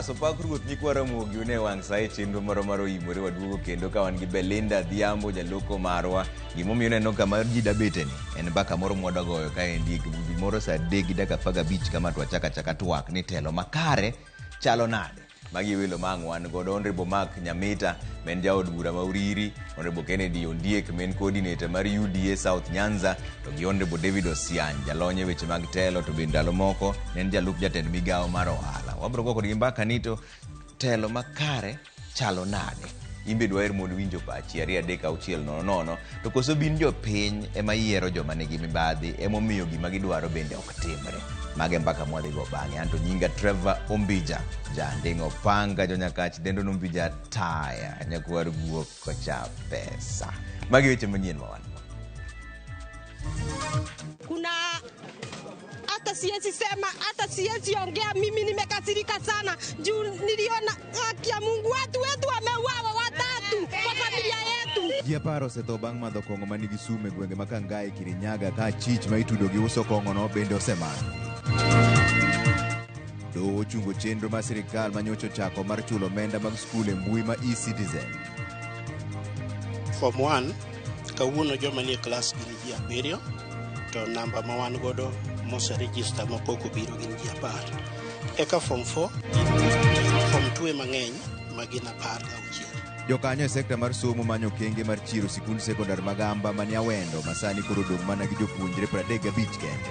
So pakruoth nyikwa Ramogi une wang' sae chenro moro mar OIMORE waduogo kendo ka wan gi Belinda Dhiambo jaloko marwa. Gimomiyo neno kama ji dabeteni en mbaka moro mwadagoyo kaendi gimoro saa 3:15 kama twachaka twak ni telo makare chalo nade. Magi welo mang'wan godo Honorable Mark Nyamita men jaod bura mauriri, Honorable Kennedy Ondiek men coordinator mar UDA South Nyanza, to gi Honorable David Osiany jalonye weche mag telo, to bende ndalo moko nen jalup jatend migawo mar ohala. Wabro go kod mbaka ni to telo makare chalo nade. Imbe dwaer mondo winjo pachi 2-3-6-0 to koso bin jopiny ema yiero joma nigi mibadhi emomiyo gima gidwaro bende ok timre. Mage mbaka mwadhi go bang'e. Anto nyinga Trevor Ombija jandingo panga jonyakach dendo Ombija taya nyakwar guok kocha pesa. Mage weche manyien mawan. Kuna hata siwezi sema, hata siwezi ongea, mimi nimekasirika sana juu niliona haki ya Mungu, watu wetu wameuawa watatu kwa familia yetu. Jia paro seto bang' madho kong'o manigi sume gwenge makangai Kirinyaga ka chich ma itudo gi uso kong'o no bende osemano. Doho chungo chenro ma sirikal manyocho chako mar chulo omenda mag skul e mbui ma e-Citizen. Form 1 kawuono joma nie klas gin ji 7 to namba ma wan godo mose register mapoko biro gin ji 10. Eka Form 4 Form 2 mang'eny magin 16. Jokanyo e sekta mar somo manyo kenge mar chiro sikund sekondar magamba mani Awendo masani koro dong' mana gi jopuonjre 35 kende.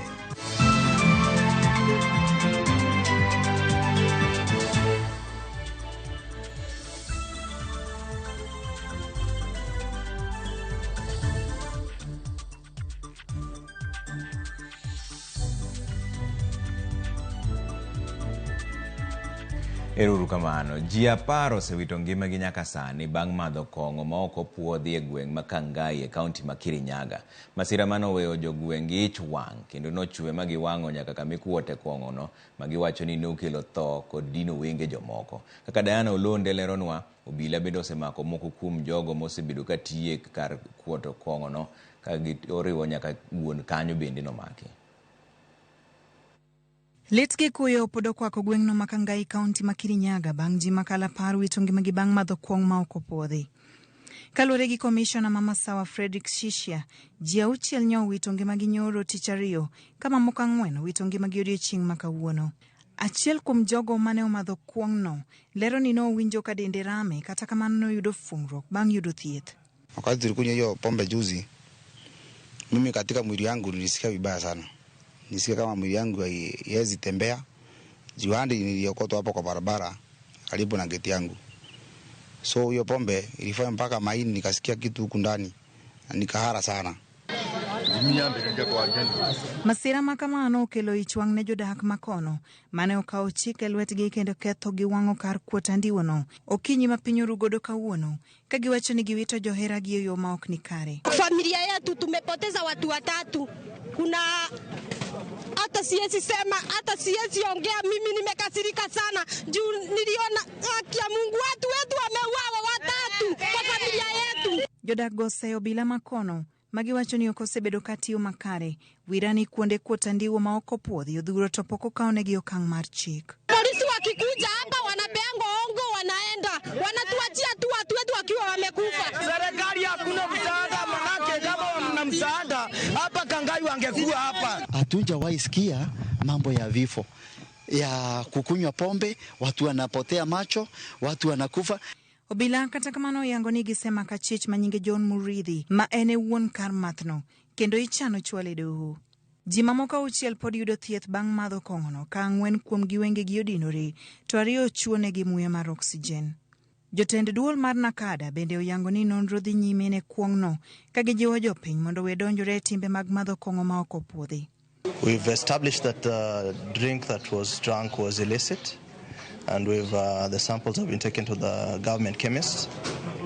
Eruru kamano, ji 10 osewito ngimagi nyaka sani bang' madho kong'o ma ok opuodhi e gweng' ma Kangai e kaunti ma Kirinyaga. Masira manoweyo jogweng' ich wang' kendo nochwe ma giwang'o nyaka kamikuote kong'ono ma giwacho ni nokelo tho kod dino wenge jomoko. Kaka Diana Olonde leronwa, obila bende osemako moko kuom jogo mosebedo ka tiye kar kuoto kong'ono ka oriwo nyaka wuon kanyo bende nomaki. Letge kuyo podo kwako gweng'no ma Kangai kaunti ma Kirinyaga bang' ji makala par wito ngimagi bang' madho kuong' ma ok opuodhi. Kaluwore gi Commissioner Mama Sawa Fredrick Shishia, ji 6 nyo wito ngimagi nyoro tich ariyo kama moko 4 wito ngimagi odiechieng' ma kawuono. Achiel kuom jogo mane omadho kuong'no lero ni no winjo ka dende rame kata kamano noyudo fungruok bang' yudo thieth. Wakati tulikunywa hiyo pombe juzi, mimi katika mwili yangu nilisikia vibaya sana. Nisikia kama mwili yangu haiwezi tembea. Juhandi niliokotwa hapo kwa barabara karibu na geti yangu. So hiyo pombe ilifanya mpaka maini nikasikia kitu huku ndani. Nikahara sana. Masira makamano okelo ichwang' ne jodak makono mane okawo chik e lwetgi kendo ketho gi wang'o kar kuotandiwono okinyi ma piny orugodo kawuono ka giwacho ni giwito johera gi yo ma ok ni kare. Familia yetu tumepoteza watu 3. Kuna hata siwezi sema, hata siwezi ongea, mimi nimekasirika sana juu niliona haki ya Mungu, watu wetu wameuawa 3 kwa familia yetu. Jodak goseyo bila makono magiwacho ni okosebedo katiyo makare wirani kuonde kuotandiwo ma ok opuodhi odhuro to pok okawnegi okang' mar chik. Polisi wakikuja hapa wanapeanga ongo, wanaenda wanatuachia tu watu wetu wakiwa wamekufa. Serikali hakuna msaada, manake kama wana msaada hapa Kangai wangekuwa hapa. Hatujawahi sikia mambo ya vifo ya kukunywa pombe, watu wanapotea macho, watu wanakufa. Obila kata kamano yango ni gisema ka chich manyinge John Muridhi ma ene wuon kar mathno kendo ichano chwale doho. Ji mamoko 6 pod yudo thieth bang' madho kong'ono ka 4 kuom giwenge gi odinore to 2 chuonegi muya mar oksijen. Jotend duol mar Nakada bende oyango ni nonro dhi nyime ne kuong'no ka gijiwo jopiny mondo we donjore e timbe mag madho kong'o ma ok opuodhi. We've established that the drink that was drunk was illicit, and the samples have been taken to the government chemists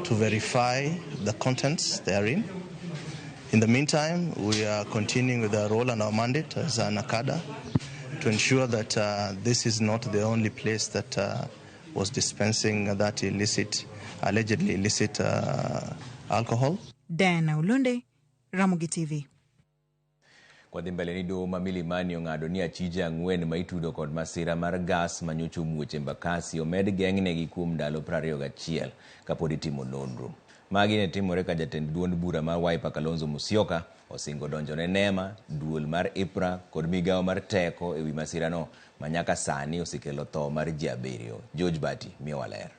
to verify the contents therein. In the meantime, we are continuing with our role and our mandate as a Nakada to ensure that this is not the only place that was dispensing that allegedly illicit alcohol. Diana Ulunde, Ramogi TV. Kwa dhi mbele ni doho ma Milimani ong'ado ni achije ang'wen ma itudo kod masira mar gas manyocho muoche Embakasi omed geng'negi kuom ndalo 21 kapod itimo nonro. Magi ne timore ka jatend duond bura mar Wiper Kalonzo Musyoka osingo donjone NEMA, duol mar IPRA kod migawo mar teko ewi masirano ma nyaka sani osekelo tho mar ji 7. George Bati miyo waler.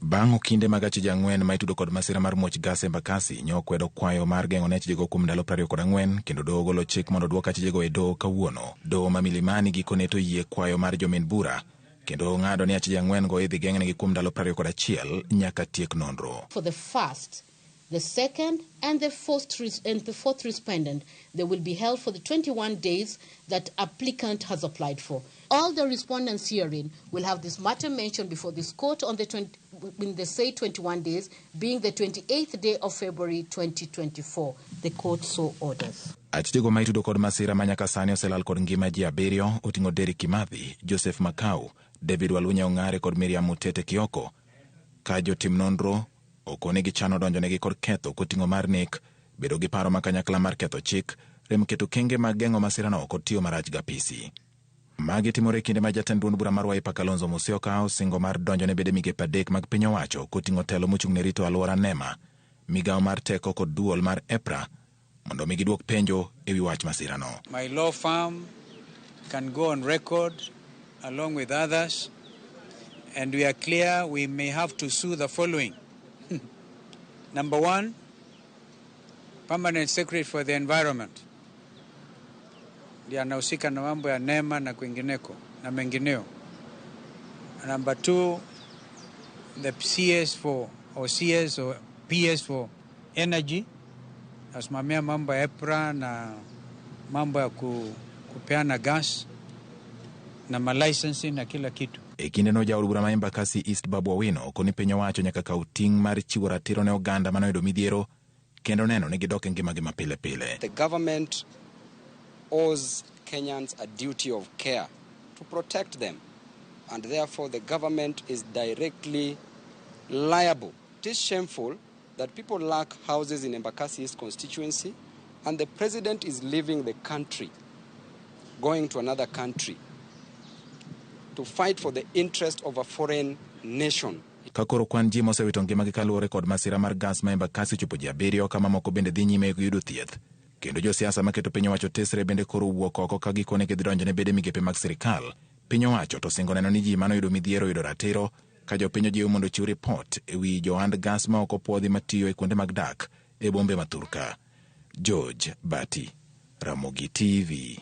Bang' kinde mag achije ang'wen ma itudo kod masira mar muoch gas Embakasi nyokwedo kwayo mar geng'o ne achijego kuom ndalo 24 kendo doho golo chik mondo duok achijego e doho kawuono. Doho ma Milimani gikone to yie kwayo mar jomin bura kendo ng'ado ni achije ang'wen go idhi geng'negi kuom ndalo 21 nyaka tiek nonro. For the first, the second and the fourth respondent, they will be held for the 21 days that applicant has applied for. All the respondents herein will have this matter mentioned before this court on when they say 21 days, being the 28th day of February 2024. The court so orders. Achijego ma itudo kod masira ma nyaka sani oselal kod ngima ji 7 oting'o Derek Kimathi, Joseph Makau, David Walunya Ong'are kod Miriam Mutete Kioko. Ka jotim nonro okonegi chano donjonegi kod ketho koting'o mar nek, bedo gi paro makanyakla mar ketho chik, rem keto kenge mag geng'o masirano kod tiyo marach gapisi. Magi timore kinde ma jatend duond bura mar Wiper Kalonzo Musyoka osingo mar donjone bede migepe 3 mag piny owacho koting'o telo mochung'ne rito alwora NEMA, migawo mar teko kod duol mar EPRA mondo mi giduok penjo ewi wach masirano. My law firm can go on record along with others, and we are clear we may have to sue the following. Number 1, Permanent Secretary for the Environment. Ndiye anahusika na mambo ya NEMA na kwingineko na mengineo. Number 2, the PS or PS for Energy. Asimamia mambo ya EPRA na mambo ya kupeana gas na malicensing na kila kitu. Kinde no jaod bura ma Embakasi East Babu Owino koni piny owacho nyaka kaw ting' mar chiwo ratiro ne oganda manoyudo midhiero kendo neno ni gidok ngimagi mapile pile. The government owes Kenyans a duty of care to protect them, and therefore the government is directly liable. It is shameful that people lack houses in Embakasi East constituency, and the president is leaving the country, going to another country to fight for the interest of a foreign nation. Kakoro kwan ji mosewito ngimagi kaluwore kod masira mar gas ma Embakasi chopo ji 7 kama moko bende dhi nyime yudo thieth. Kendo josiasa maketo piny owacho tesre bende koro wuok oko ka gikone gidonjone bede migepe mag sirikal. Piny owacho to singo neno ni ji manoyudo midhiero yudo ratiro ka jopiny ojiwo mondo chiw ripot ewi johand gas ma ok opuodhi matiyo e kuonde mag dak e bombe ma Thurka. George Bati, Ramogi TV.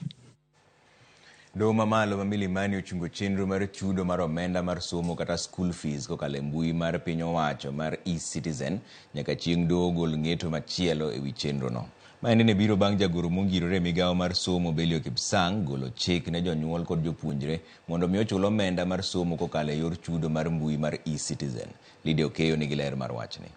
Doho mamalo ma Milimani ochungo chenro mar chudo mar omenda mar somo kata school fees kokalo mbui mar piny owacho mar e-Citizen nyaka chieng' doho gol ng'eto machielo ewi chenro no. Maende ne biro bang' jagoro mongirore migawo mar somo Belio Kipsang golo chik ne jonyuol kod jopuonjre mondo mi ochul omenda mar somo kokalo e yor chudo mar mbui mar e-Citizen. Lydia Okeyo nigi ler mar wachni.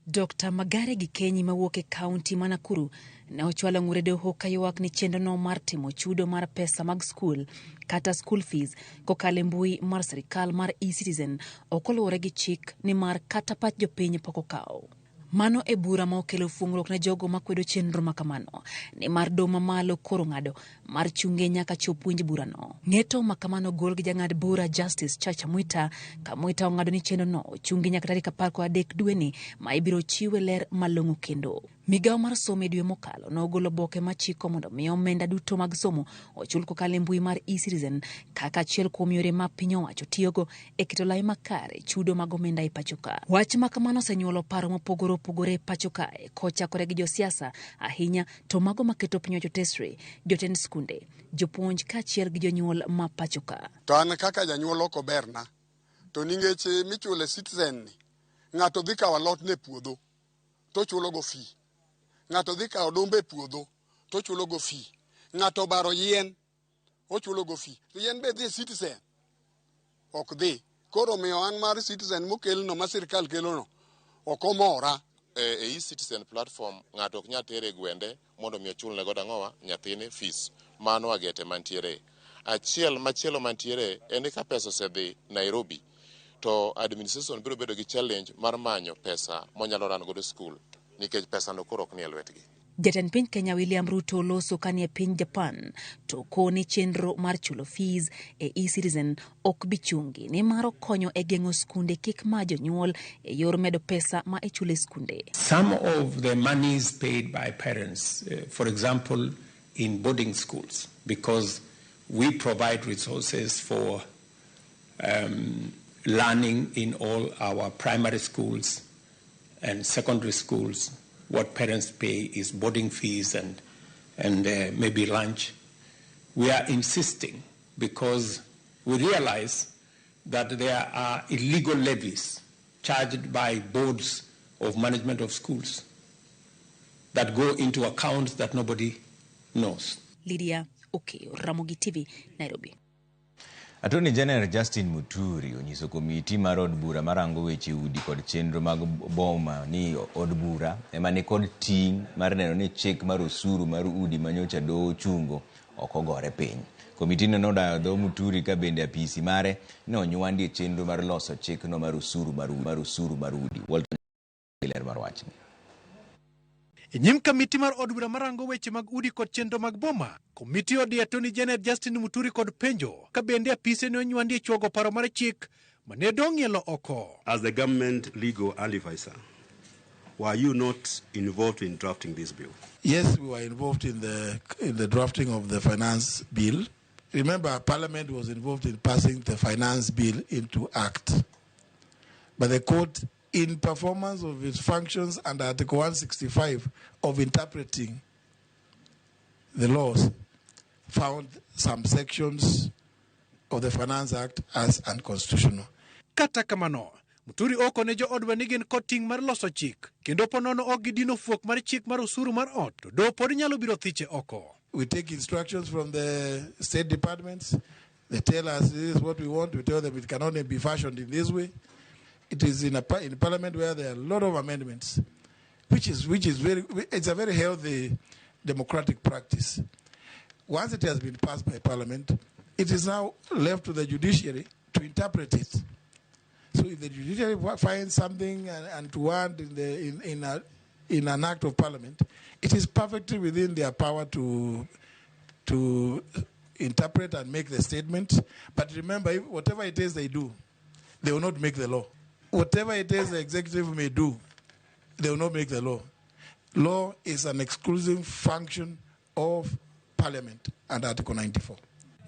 Dr. Magare Gikenyi mawuok e kaunti ma Nakuru ne ochwalo ng'ure doho ka ywak ni chenrono mar timo chudo mar pesa mag skul kata school fees kokalo e mbui mar sirikal mar e-Citizen ok oluwore gi chik ni mar kata pach jopiny pok okawo. Mano e bura ma okelo fungruok ne jogo makwedo chenro makamano ni mar doho mamalo koro ng'ado mar chunge nyaka chop winj burano. Ng'eto makamano gol gi jang'ad bura Justice Chacha Mwita ka Mwita ong'ado ni chenrono chungi nyaka tarik 13 dweni ma ibiro chiwe ler malong'o kendo. Migawo mar somo dwe mokalo nogolo oboke machiko mondo mi omenda duto mag somo ochul kokalo e mbui mar e-Citizen kaka achiel kuom yore ma piny owacho tiyogo e keto lai makare chudo mag omenda e pacho ka. Wach makamano osenyuolo paro mopogore opogore e pacho kae kochakore gi josiasa ahinya to mago maketo piny owacho tesre, jotend skunde, jopuonj kaachiel gi jonyuol ma pacho ka. To an kaka janyuol ok oberna to ningeche michule citizen ng'ato dhi kawo alot ne puodho to chulo go fee, ng'ato dhi kawo odumbe puodho to chulo go fee, ng'ato baro yien ochulo go fee, to yien be dhi citizen ok dhi. Koro miyo an mar citizen mokelno ma sirkal kelono ok omora. E citizen platform ng'ato ok nyal tere gwende mondo mi ochul ne godo ang'owa nyathine fees, mano agete mantiere. Machielo mantiere en ka pesa osedhi Nairobi to administration biro bedo gi challenge mar manyo pesa monyalo ran godo skul nikech pesa no koro ok ni e lwetgi. Jatend piny Kenya William Ruto loso kanie piny Japan to koni chenro mar chulo fees e e-citizen ok bichungi ni maro konyo e geng'o skunde kik ma jonyuol e yor medo pesa ma ichule skunde. Some of the monies paid by parents, for example, in boarding schools, because we provide resources for learning in all our primary schools and secondary schools. What parents pay is boarding fees and maybe lunch. We are insisting because we realize that there are illegal levies charged by boards of management of schools that go into accounts that nobody knows. Lydia Okeyo, Ramogi TV, Nairobi. Attorney General Justin Muturi onyiso komiti mar od bura marango weche udi kod chenro mag boma ni od bura ema ni kod ting' mar neno ni chik mar osuru mar udi manyocha doho chungo ok ogore piny. Komiti no nodayo dho Muturi ka bende apisi mare ne onywandie chenro mar loso chik no mar osuru mar udi. Walter Ler mar wachni. Nyim kamiti mar od bura marango weche mag udi kod chenro mag boma, komiti odi Attorney General Justin Muturi kod penjo ka bende apise ne onywandie chuogo paro mar chik mane dong'ielo oko. As the government legal advisor, were you not involved in drafting this bill? Yes, we were involved in the drafting of the finance bill. Remember, Parliament was involved in passing the finance bill into act. But the court, in performance of its functions under Article 165 of interpreting the laws, found some sections of the Finance Act as unconstitutional. Kata kamano, Muturi oko ne jo odwa ni gin kod ting' mar loso chik, kendo ponono ok gidino fuok mar chik mar osuru mar ot, to do pod nyalo biro thiche oko. We take instructions from the state departments. They tell us this is what we want. We tell them it can only be fashioned in this way. It is in Parliament where there are a lot of amendments, which is it's a very healthy democratic practice. Once it has been passed by Parliament, it is now left to the judiciary to interpret it. So if the judiciary finds something untoward in an act of Parliament, it is perfectly within their power to interpret and make the statement. But remember, whatever it is they do, they will not make the law. Whatever it is the executive may do, they will not make the law. Law is an exclusive function of Parliament under Article 94.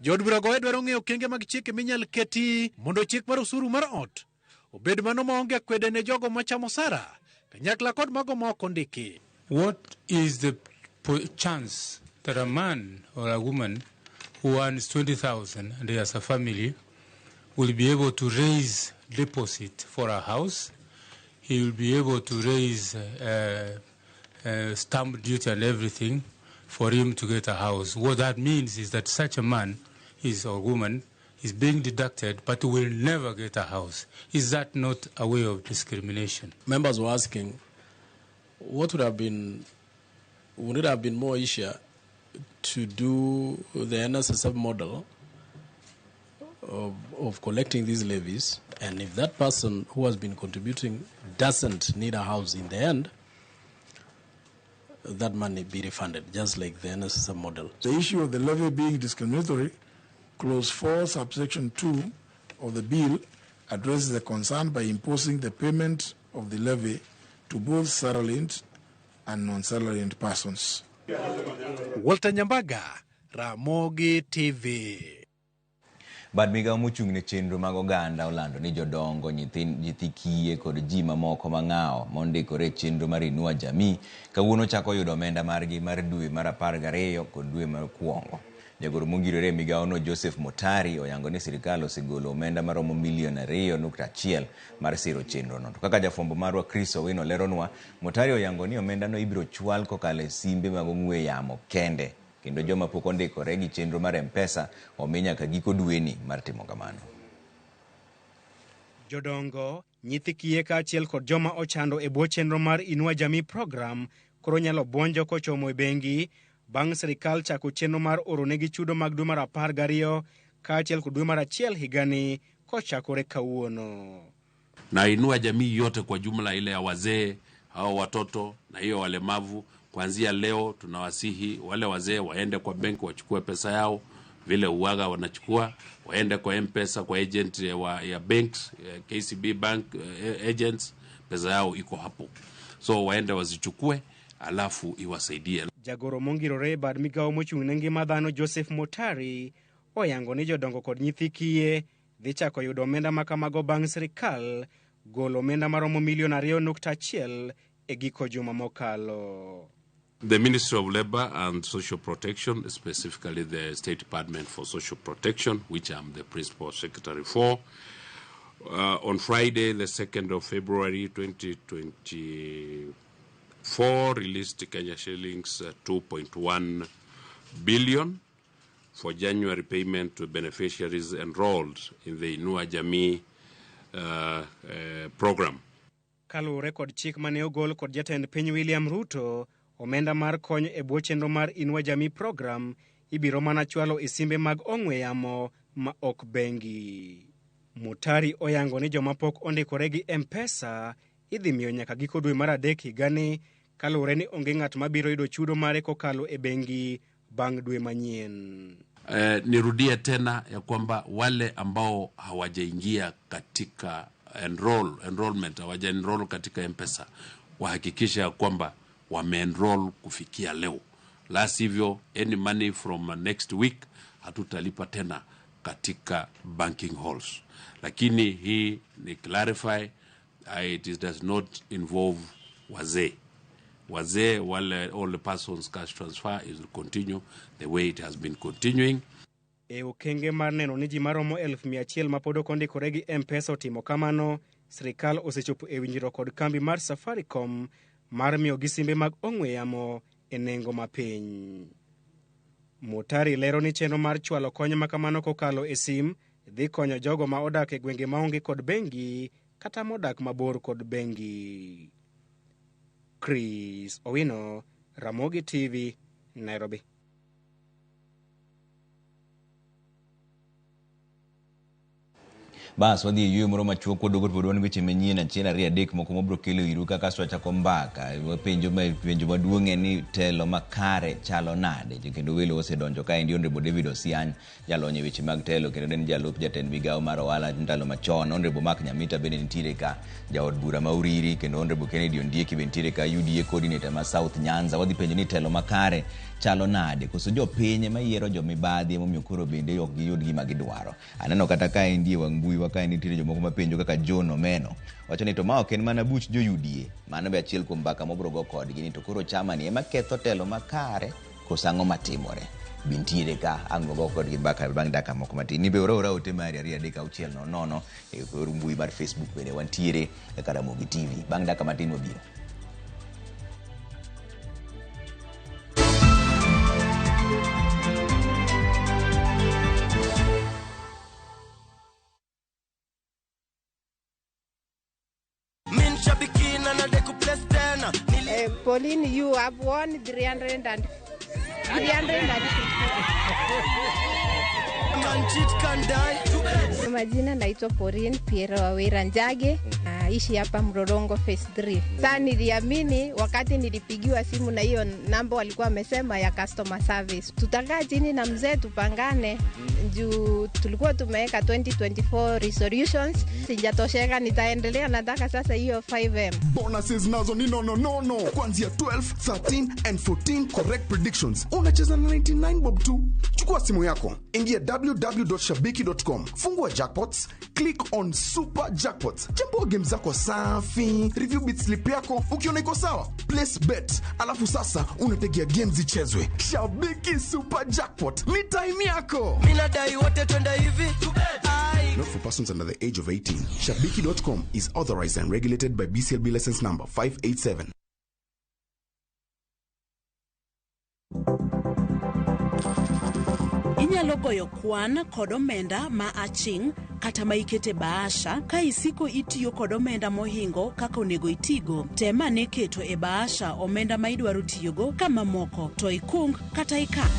Jod bura goe dwaro ng'eyo okenge mag chike minyal keti mondo chik mar osuru mar ot obed mano maonge kwede ne jogo machamo sara kanyakla kod mago ma ok ondiki. What is the chance that a man or a woman who earns 20,000 and has a family will be able to raise deposit for a house? He will be able to raise stamp duty and everything for him to get a house. What that means is that such a man or woman is being deducted but will never get a house. Is that not a way of discrimination? Members were asking, would it have been more easier to do the NSSF model of collecting these levies, and if that person who has been contributing doesn't need a house in the end, that money be refunded, just like the NSSF model. The issue of the levy being discriminatory, Clause 4, subsection 2 of the bill addresses the concern by imposing the payment of the levy to both salaried and non-salaried persons. Walter Nyambaga, Ramogi TV. Bad migawo mochung' ne chenro mag oganda olando ni jodongo, nyithi kiye kod ji mamoko mang'awo mondikore chenro mar Inua Jamii kawuono chako yudo omenda margi mar dwe mar 12 kod dwe mar kwongo. Jagoro mongirore migaono Joseph Motari oyango ni sirikal osegolo omenda maromo milion 2.1 mar siro chenrono. To kaka jafwambo marwa Chris Owino leronwa, Motari oyango ni omendano ibiro chwal kokalo e simbe mag ong'we yamo kende, kendo joma pok ondikore gi chenro mar M-Pesa omi nyaka giko dweni mar timo kamano. Jodongo, nyithi kiye kaachiel kod joma ochando e bwo chenro mar Inua Jamii program koro nyalo bwonjo kochomo e bengi bang' sirikal chako chenro mar oronegi chudo mag dwe mar 12 kaachiel kod dwe mar 1 higani kochakore kawuono. Na Inua Jamii yote kwa jumla, ile ya wazee hao watoto na hiyo walemavu, kuanzia leo tunawasihi wale wazee waende kwa benki wachukue pesa yao vile uwaga wanachukua, waende kwa M-Pesa kwa agent ya banks, KCB bank agents, pesa yao iko hapo, so waende wazichukue alafu iwasaidie. Jagoro mongirore bad migao mochung'ne ngima dhano Joseph Motari oyango ni jodongo kod nyithi kiye dhi chako yudo omenda makamago bang' sirikal golo omenda maromo milion 2.1 e giko juma mokalo. The Ministry of Labor and Social Protection, specifically the State Department for Social Protection, which I'm the Principal Secretary for, on Friday, the 2nd of February 2024, released Kenya shillings 2.1 billion for January payment to beneficiaries enrolled in the Inua Jamii program. Kalure kod chik mane ogol kod jatend piny William Ruto, omenda mar kony e bwo chenro mar Inua Jamii program ibiro mana chwalo e simbe mag ong'we yamo ma ok bengi. Mutari oyango ni joma pok ondikore gi M-Pesa idhi miyo nyaka giko dwe mar 3 higani, kalure ni onge ng'at mabiro yudo chudo mare kokalo e bengi bang' dwe manyien. Nirudie tena ya kwamba wale ambao hawajaingia katika enrollment, hawaja-enroll katika M-Pesa, wahakikisha ya kwamba wame-enroll kufikia leo. La sivyo, any money from next week hatutalipa tena katika banking halls. Lakini hii ni clarify, it does not involve wazee. Wazee, wale all the persons cash transfer is will continue the way it has been continuing. E okenge mar neno ni ji maromo 100,000 mapodo kondikore gi M-Pesa otimo kamano, sirikal osechopo e winjruok kod kambi mar Safaricom mar miyo gi simbe mag ong'we yamo e nengo mapiny. Mutari lero ni chenro mar chwalo kony makamano kokalo e sim dhi konyo jogo ma odak e gwenge maonge kod bengi kata modak mabor kod bengi. Chris Owino, Ramogi TV, Nairobi. Bas wadhi yue moro machuok kodogo pod wan weche manyien achiel ariyo adek moko mabro kelo iru kaka swachako mbaka penjo maduong' ni telo makare chalo nade, kendo welo osedonjo ka endi Honorable David Osiany jalonye weche mag telo kendo en jalup jatend migao mar ohala ndalo machon. Honorable Mark Nyamita bende nitiere ka, jaod bura ma Uriri, kendo Honorable Kennedy Ondieki bende nitiere ka, UDA coordinator ma South Nyanza. Wadhi penjo ni telo makare chalo nade, koso jopiny ma yiero jomibadhi momiyo koro bende ok giyud gima gidwaro. Aneno kata ka endi wang mbui waka nitiere jomoko mapenjo kaka John Omeno wacho ni to ma ok en mana buch jo UDA, mano be achiel kuom mbaka mobro go kodgi ni to koro chama ni ema ketho telo makare koso ang'o matimore. Bintiere ka ang'o go kodgi mbaka bang' daka moko matin. Ni be ora ote mari 2:600 e kor mbui mar Facebook bende wantiere e Ramogi TV. Bang' daka matin wabiro. Pauline, you have won 300 Majina naitwa Pauline Piero Wawira Njage, ishi hapa Mrorongo Phase 3. Sasa niliamini wakati nilipigiwa simu na hiyo namba walikuwa wamesema ya customer service. Tutakaa chini na mzee tupangane juu tulikuwa tumeweka 2024 resolutions, sijatosheka, nitaendelea, nataka sasa hiyo 5M. Bonuses nazo ni no. Kuanzia 12, 13 and 14 correct predictions. Unacheza na 99 bob tu. Chukua simu yako, ingia www.shabiki.com, fungua jackpots, click on super jackpots, chambua game zako safi, review bit slip yako, ukiona iko sawa, place bet, alafu sasa unategea games zichezwe. Shabiki super jackpot, ni time yako. Mina dai wote twenda hivi. Not for persons under the age of 18. Shabiki.com is authorized and regulated by BCLB license number 587. Inyalo goyo kwan kod omenda ma aching' kata ma ikete bahasha ka isiko itiyo kod omenda mohingo kaka onego itigo. Tema ne keto e bahasha omenda ma idwaro tiyogo kama moko to ikung kata ikan.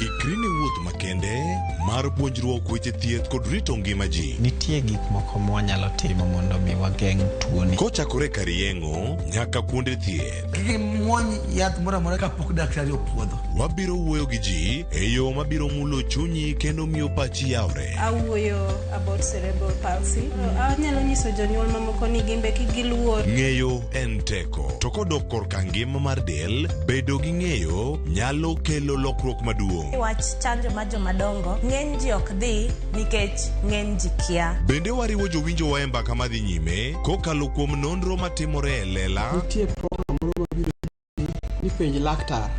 Ikrini wuoth makende mar puonjruok weche thieth kod rito ngima ji. Nitie gik moko mwanyalo timo mondo mi wageng' tuoni. Kochakore kar yeng'o nyaka kuonde thieth. Kiki muony yath moro kapok daktari opuodho. Wabiro wuoyo gi ji e yo mabiro mulo chunyi kendo miyo pachi yawre. Awuoyo about cerebral palsy. Anyalo nyiso jonyuol mamoko ni gimbe kik giluor. Ng'eyo en teko. To kodok korka ngima mar del, bedo gi ng'eyo nyalo kelo lokruok maduong'. Wach chanjo ma jomadongo ng'eny ji ok dhi nikech ng'eny ji kia. Bende wariwo jowinjo wa e mbaka madhi nyime kokalo kuom nonro matimore e lela. Nitie program moro mabiro ni penj laktar.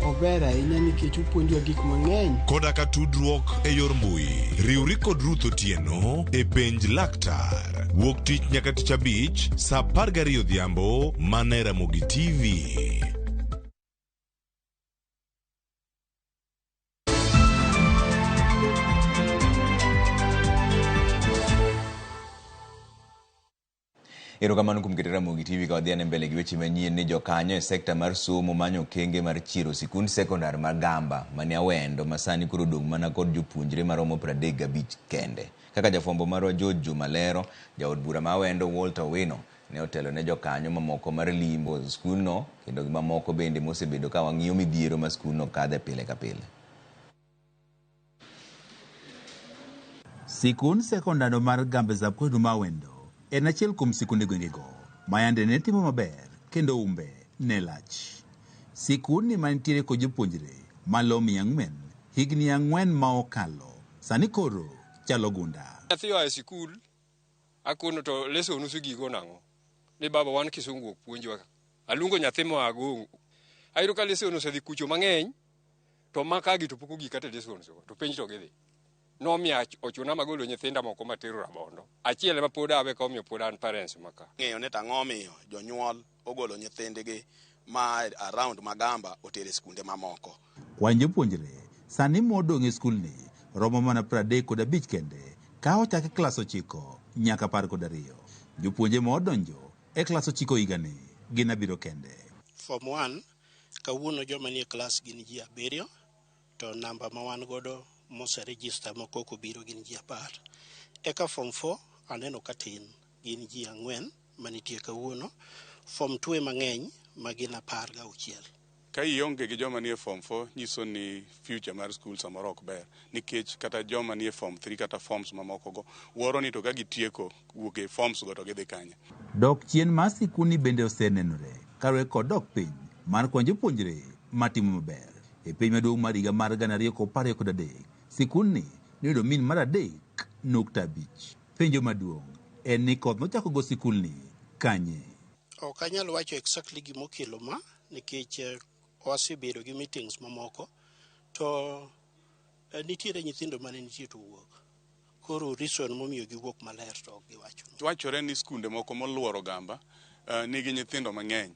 Ober ahinya nikech opuonjo gik mang'eny. Koda ka tudruok e yor mbui. Riwri kod Ruth Otieno e penj laktar. Wuok tich nyaka tich abich saa 12 odhiambo mana e Ramogi TV. Erokamano kuom keto Ramogi TV ka wadhiane mbele gi weche manyien ni jokanyo e sekta mar somo manyo okenge mar chiro sikund sekondar mar Gamba mane Awendo masani koro dong' mana kod jopuonjre maromo 35 kende. Kaka jafwambo marwa George Jumalero, jaod bura ma Awendo Walter Wino ne otelo ne jokanyo mamoko mar limbo skulno kendo mamoko bende mosebedo ka wang'iyo midhiero ma skulno kadhe pile ka pile. Sikund sekondar mar Gamba Zapkodu ma Awendo en achiel kuom sikunde gwengego mayande ne timo maber kendo umbe ne lach. Sikundni mantiere kod jopuonjre malo 400 higni 4 ma okalo sani koro chalo gunda. Nyathi oa e sikul akono to leso nusu gigo nang'o ni baba wan kisungu ok puonjwa. Alungo nyathi moa Agongo ayudo ka leso osedhi kucho mang'eny to makagi to poko gikate leso to penj to gidhi. Nomiya ochuna magolo nyithinda moko matero Rabondo. Achiel ma pod awe ka omiyo pod an parents maka. Ng'eyo ne tang'o miyo jonyuol ogolo nyithindgi ma around Magamba otere skunde mamoko. Kwan jopuonjre sani modong' e skulni romo mana 35 kende ka ochake klas 9 nyaka 12. Jopuonje modonjo e klas 9 higani gin 7 kende. Form 1 kawuono joma nie klas gin ji 7 to namba ma wan godo mose register moko kobiro gin ji 10. Eka form 4 aneno katin gin ji 4 manitie kawuono. Form 2 mang'eny ma gin 16. Ka ionge gi joma nie form 4 nyiso ni future mar school samoro ok ber nikech kata joma nie form 3 kata forms mamoko go woro ni to ka gitieko wuok e forms go to gidhi kanye. Dok chien mar sikuni bende osenenore karwe kod dok piny mar kwan jopuonjre matimo maber. E piny maduong' mar higa mar 2013 sikuni noyudo min mar 3.5. Penjo maduong' en ni koth nochako go sikulni kanye. Ok anyal wacho exactly gimokelo ma nikech wasebedo gi meetings mamoko to nitiere nyithindo mane nitie to wuok. Koro reason momiyo giwuok maler to ok giwacho. Wachore ni skunde moko moluoro Gamba nigi nyithindo mang'eny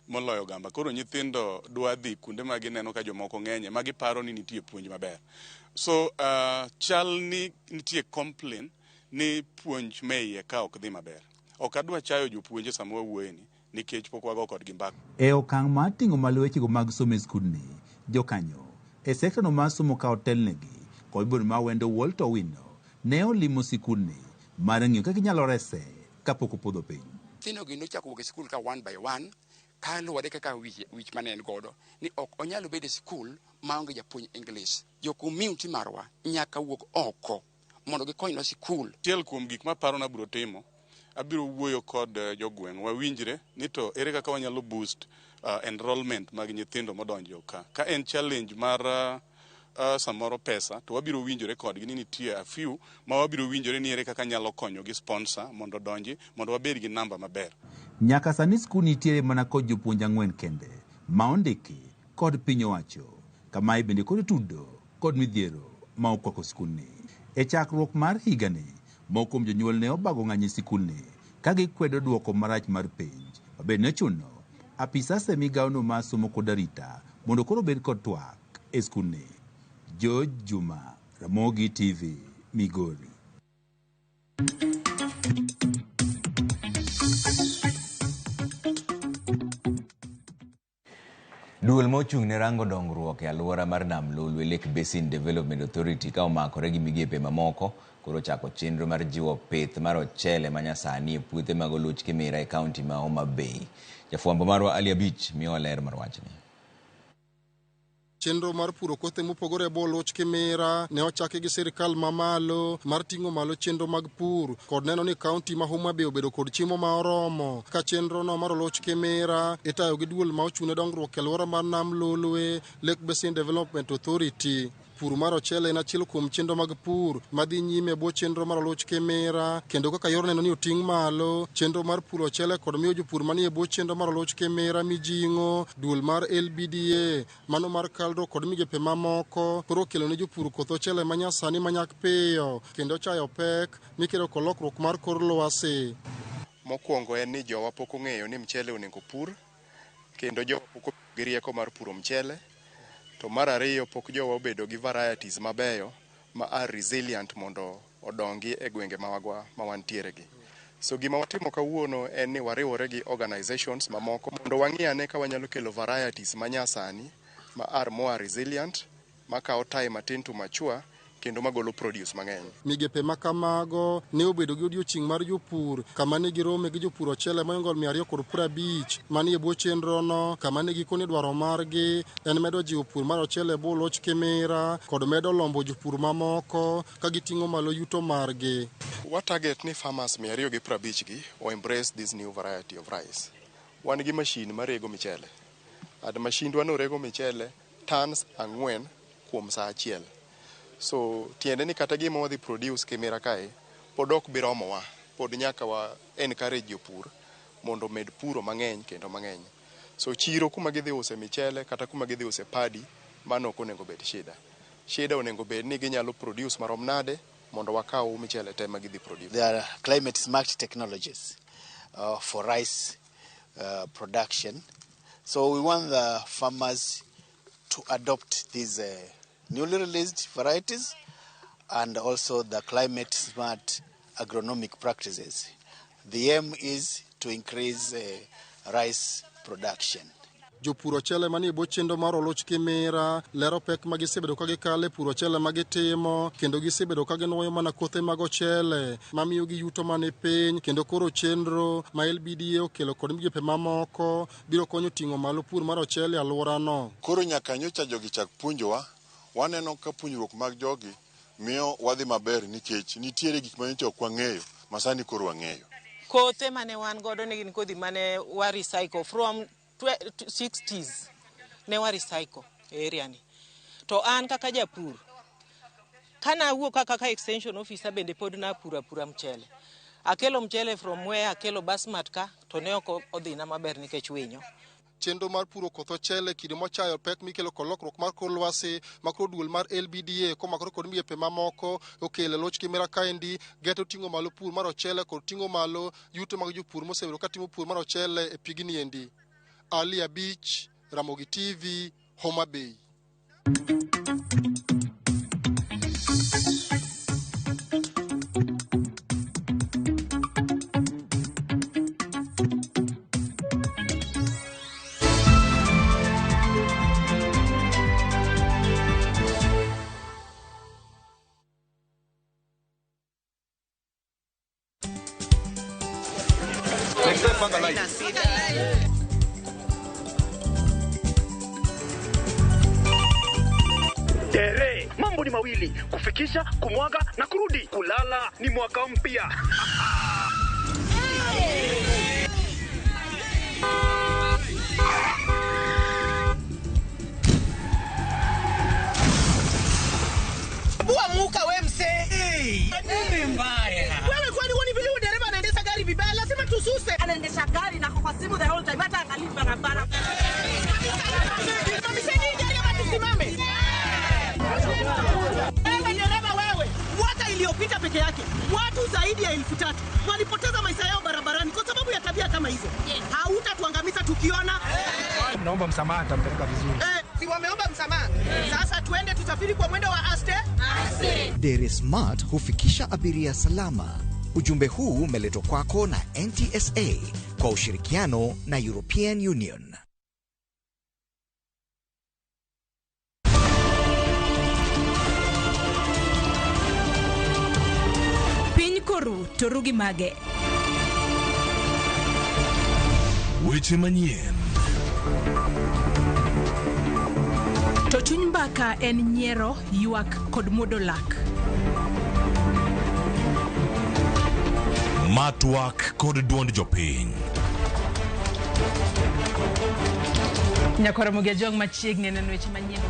moloyo Gamba. Koro nyithindo dwa dhi kunde ma gineno ka jomoko ng'enye ma giparo ni nitie puonj maber. So chal ni nitie complain ni puonj meiye ka ok dhi maber. Ok adwa chayo jopuonje sama wawuoye ni nikech pok wago kodgi mbaka. E okang' mar ting'o malo wechego mag somo e skundni, jokanyo e sektano mar somo ka otelnegi kod bura ma Awendo Walter Wino ne olimo sikundni mar ng'iyo kaka inyalo rese kapok opodho piny. nyithindo gi nochako wuok e skul ka one by one kaluwore kaka wich mane en godo ni ok onyalo bedo e skul maonge japuonj English. Jo community marwa nyaka wuok oko mondo gikonywa skul. Achiel kuom gik maparo na biro timo, abiro wuoyo kod jogweng' wawinjre ni to ere kaka wanyalo boost enrollment mag nyithindo modonjo ka en challenge mar samoro pesa, to wabiro winjore kodgi ni nitie a few ma wabiro winjore ni ere kaka nyalo konyo gi sponsor mondo donji mondo wabed gi namba maber. Nyaka sani skul nitiere mana kod jopuonj 4 kende ma ondiki kod piny owacho, kamae bende kod tudo kod midhiero ma okwako skulni. E chakruok mar higani, moko kuom jonyuol ne obago ng'anyo skulni ka gikwedo duoko marach mar penj, mabende ne chuno apisas e migawono mar somo kod arita mondo koro bed kod twak e skulni. George Juma, Ramogi TV, Migori. Duol mochung' ne rango dongruok e alwora mar Nam Lolwe Lake Basin Development Authority ka omakore gi migepe mamoko koro chako chenro mar jiwo pith mar ochele manyasani e puothe mag Oluoch Kimira e kaunti ma Homa Bay. Jafwambo marwa Ali Abich miyo ler mar wachni. Chenro mar puro kothe mopogore e bwo Oluoch Kimira ne ochaki gi sirkal mamalo mar ting'o malo chenro mag pur kod neno ni kaunti ma Homa Bay obedo kod chiemo ma oromo. Ka chenro no mar Oluoch Kimira itayo gi duol ma ochung' ne dongruok e alwora mar Nam Lolwe Lake Basin Development Authority. Pur mar ochele en achiel kuom chenro mag pur madhi nyime e bwo chenro mar Oluoch Kimira, kendo kaka yor neno ni oting' malo chenro mar pur ochele kod miyo jopur manie bwo chenro mar Oluoch Kimira mijing'o. Duol mar LBDA mano mar Kaldro kod migepe mamoko koro okelo ne jopur koth ochele manyasani manyak piyo kendo chayo pek mikelo kod lokruok mar kor lwasi. Mokwongo en ni jowa pok ong'eyo ni mchele onego pur, kendo jowa pok gi rieko mar puro mchele. To mar ariyo, pok jowa obedo gi varieties mabeyo ma are resilient mondo odongi e gwenge ma wantiere gi. So gima watimo kawuono en ni wariwore gi organizations mamoko mondo wang'iyane ka wanyalo kelo varieties manyasani ma are more resilient, ma kawo time matin to mature kendo magolo produce mang'eny. Migepe makamago ne obedo gi odiochieng' mar jopur kama ne girome gi jopur ochele moingo 250 manie bwo chenro no, kama ne gikone dwaro margi en medo jiwo pur mar ochele e bwo Oluoch Kimira kod medo lombo jopur mamoko ka giting'o malo yuto margi. What target ni farmers 250 gi o embrace this new variety of rice. Wan gi machine marego michele. Ad machine wan orego michele tons 4 kuom saa achiel. So tiende ni kata gima wadhi produce Kimira kae pod ok bi romowa, pod nyaka wa encourage jopur mondo med puro mang'eny kendo mang'eny. So chiro kuma gidhi use michele kata kuma gidhi use padi mano ok onego bed shida. Shida onego bed ni ginyalo produce marom nade mondo wakaw michele te ma gidhi produce. There are climate smart technologies for rice production. So we want the farmers to adopt these newly released varieties and also the climate smart agronomic practices. The aim is to increase rice production. Jopur ochele manie bwo chenro mar Oluoch Kimira lero pek ma gisebedo ka gikale pur ochele ma gitimo kendo gisebedo ka ginuoyo mana kothe mag ochele mamiyo gi yuto mane piny, kendo koro chenro ma LBDA okelo kod migepe mamoko biro konyo ting'o malo pur mar ochele e alwora no. Koro nyaka nyocha jogi chak puonjowa, waneno ka puonjruok mag jogi miyo wadhi maber nikech nitiere gik ma nyocha ok wang'eyo masani koro wang'eyo. Kothe mane wan godo ne gin kodhi mane wa recycle from 60s ne wa recycle e area ni. To an kaka japur kana wuok kaka extension officer bende pod na pura mchele. Akelo mchele from where akelo basmat ka to ne ok odhina maber nikech winyo. Chenro mar puro koth ochele kinde mochayo pek mikelo kod lokruok mar kor lwasi makoro duol mar LBDA komakore kod migepe mamoko okelo Oluoch Kimira kaendi geto ting'o malo pur mar ochele kod ting'o malo yuto mag jopur mosebedo ka timo pur mar ochele e pigni endi. Ali Abich, Ramogi TV, Homa Bay. panga line. Tere, mambo ni mawili, kufikisha, kumwaga na kurudi. Kulala ni mwaka mpya. Bua muka we mse. Nini mbaya? Wewe kwani wani vile dereva anaendesha gari vibaya, lazima tususe. Anaendesha gari na kwa simu the whole time, hata angalia barabara. Tusimame. Wewe dereva wewe, mwaka iliyopita peke yake watu zaidi ya 3,000 walipoteza maisha yao barabarani kwa sababu ya tabia kama hizo. Hautatuangamiza tukiona. Naomba msamaha, tampeleka vizuri. Si wameomba msamaha. Sasa tuende tusafiri kwa mwendo wa aste. Dere Smart hufikisha abiria salama. Ujumbe huu umeletwa kwako na NTSA kwa ushirikiano na European Union. Piny koru torugi mage. Weche manyien. To chuny mbaka en nyiero, ywak kod muodo lak. Matwak kod duond jopiny. Nyakora Ramogi jong machiegni neno weche manyien.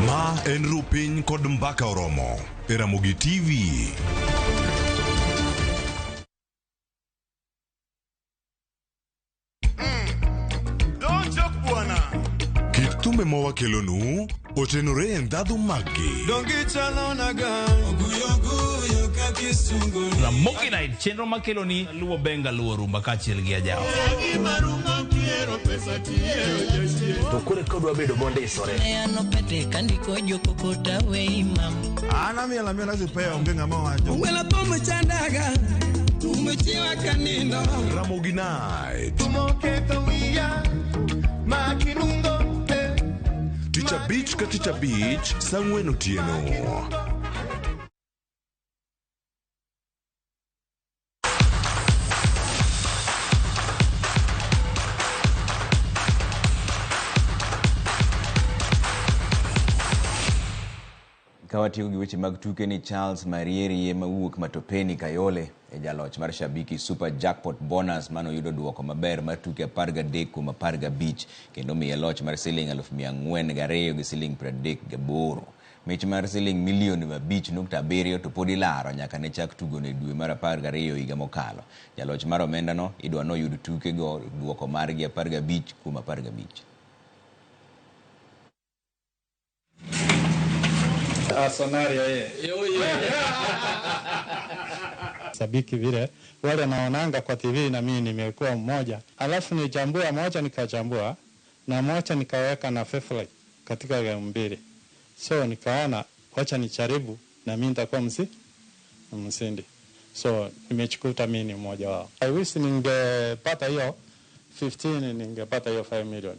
Ma en rupiny kod mbaka oromo e Ramogi TV. Kitume mowa kelonu otenore en dhadhu magi. Ramogi Night chenro makeloni luwo benga luwo rumba kachiel gi ajao. To kure kodwa bedo bonde isore. Ano pete kandiko joko kota we imam. Ana miela miela zipea onge ngama wacho. Wela pomo chandaga. Tumechiwa kanino. Ramogi Night. Tumoketho wiya. Makinungo. Ticha beach ka ticha beach sang'wen otieno. Kawatiyo gi weche mag tuke ni Charles Marieri ema wuok Matopeni Kayole e jaloch mar Shabiki Super Jackpot Bonus mano yudo duoko maber mar tuke 13 kuom 15 kendo miye loch mar siling 402 gi siling 38. Mich mar siling milioni 5.7 to podi laro nyaka ne chak tugo ne dwe mar 12 higa mokalo. Jaloch mar omenda no idwa no yud tuke go duoko margi 15 kuom 15. Sabiki vile wale naonanga kwa TV na mimi nimekuwa mmoja, alafu nichambua moja nikachambua na moja nikaweka na faithful katika game mbili, so nikaona wacha nicharibu na mimi nitakuwa msindi, so nimechukua mimi mmoja wao. I wish ningepata hiyo 15, ningepata hiyo 5 million.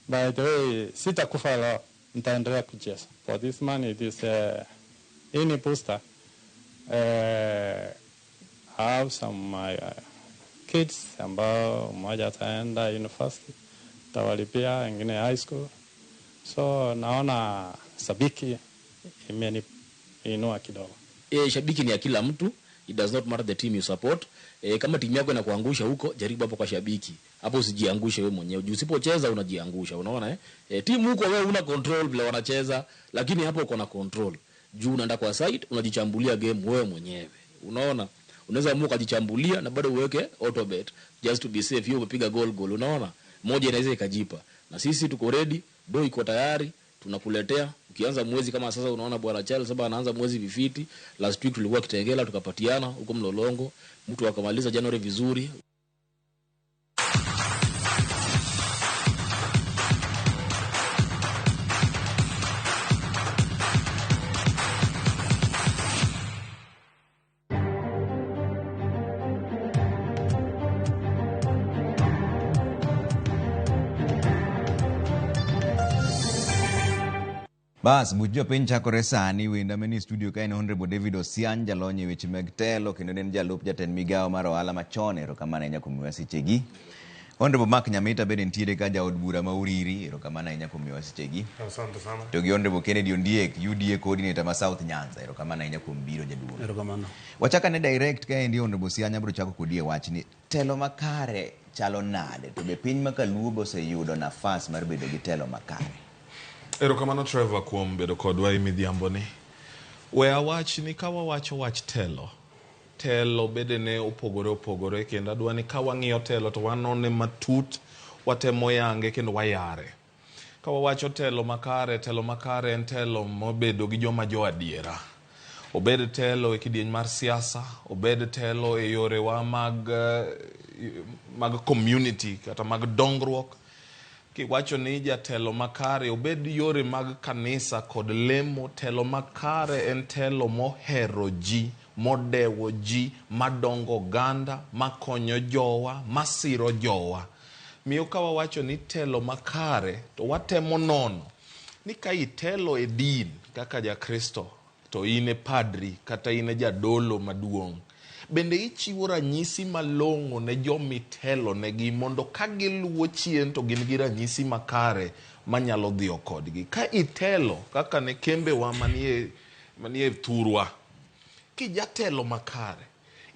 By the way, sitakufa leo, nitaendelea kucheza. For this money, this any booster, I have some kids ambao mmoja ataenda university, tawalipia wengine high school. So naona Sabiki imeniinua kidogo. Shabiki ni ya kila mtu. It does not matter the team you support. Kama timu yako inakuangusha huko, jaribu hapo kwa Shabiki. Hapo usijiangushe wewe mwenyewe. Usipocheza unajiangusha, unaona timu huko wewe una control vile wanacheza, lakini hapo uko na control. Juu unaenda kwa site, unajichambulia game wewe mwenyewe. Unaona? Unaweza amua kujichambulia na bado uweke auto bet just to be safe. Hiyo umepiga goal, unaona? Moja inaweza ikajipa. Na sisi tuko ready, do iko tayari, tunakuletea. Ukianza mwezi kama sasa unaona bwana Charles sasa anaanza mwezi vifiti. Last week tulikuwa Kitengela tukapatiana huko Mlolongo, mtu akamaliza January vizuri. Bas, buch jopiny chakore sani. Wenda mani studio ka en Honorable David Osian, jalony e weche meg telo, kendo en jalup jatend migao mar ohala machon. Erokamano ahinya kuom miwa sechegi. Honorable Mark Nyamita bende nitiere ka jaod bura ma Uriri. Erokamano ahinya kuom miwa sechegi. Asante sana. To gi Honorable Kennedy Ondiek, UDA coordinator ma South Nyanza. Erokamano ahinya kuom biro jaduong'. Erokamano. Wachaka ne direct ka endi Honorable Osian, abiro chako kodi e wachni. Telo makare chalo nade, to be piny ma Kaluo oseyudo nafas mar bedo gi telo makare. Erokamano Trevor kuom bedo kodwa e midhiambo ni. We awach ni ka wawacho wach telo. Telo bede ne opogore kendo adwa ni ka wang'iyo telo to wanone matut, watemo yange kendo wayare. Ka wawacho telo makare en telo mobedo gi joma jo adiera. Obed telo e kidieny mar siasa, obed telo e yore wa mag community kata mag dongruok. Kiwacho ni jatelo makare obed yore mag kanisa kod lemo. Telo makare en telo mohero ji, modewo ji, madongo ganda, makonyo jowa, masiro jowa. Miyo ka wawacho ni telo makare to watemo nono ni ka itelo e din kaka ja Kristo, to ine padri kata ine jadolo maduong', bende ichiwo ranyisi malong'o ne jomitelo negi mondo ka giluwo chien to gin gi ranyisi makare manyalo dhiyo kodgi. Ka itelo kaka ne kembe wa manie thurwa, kijatelo makare,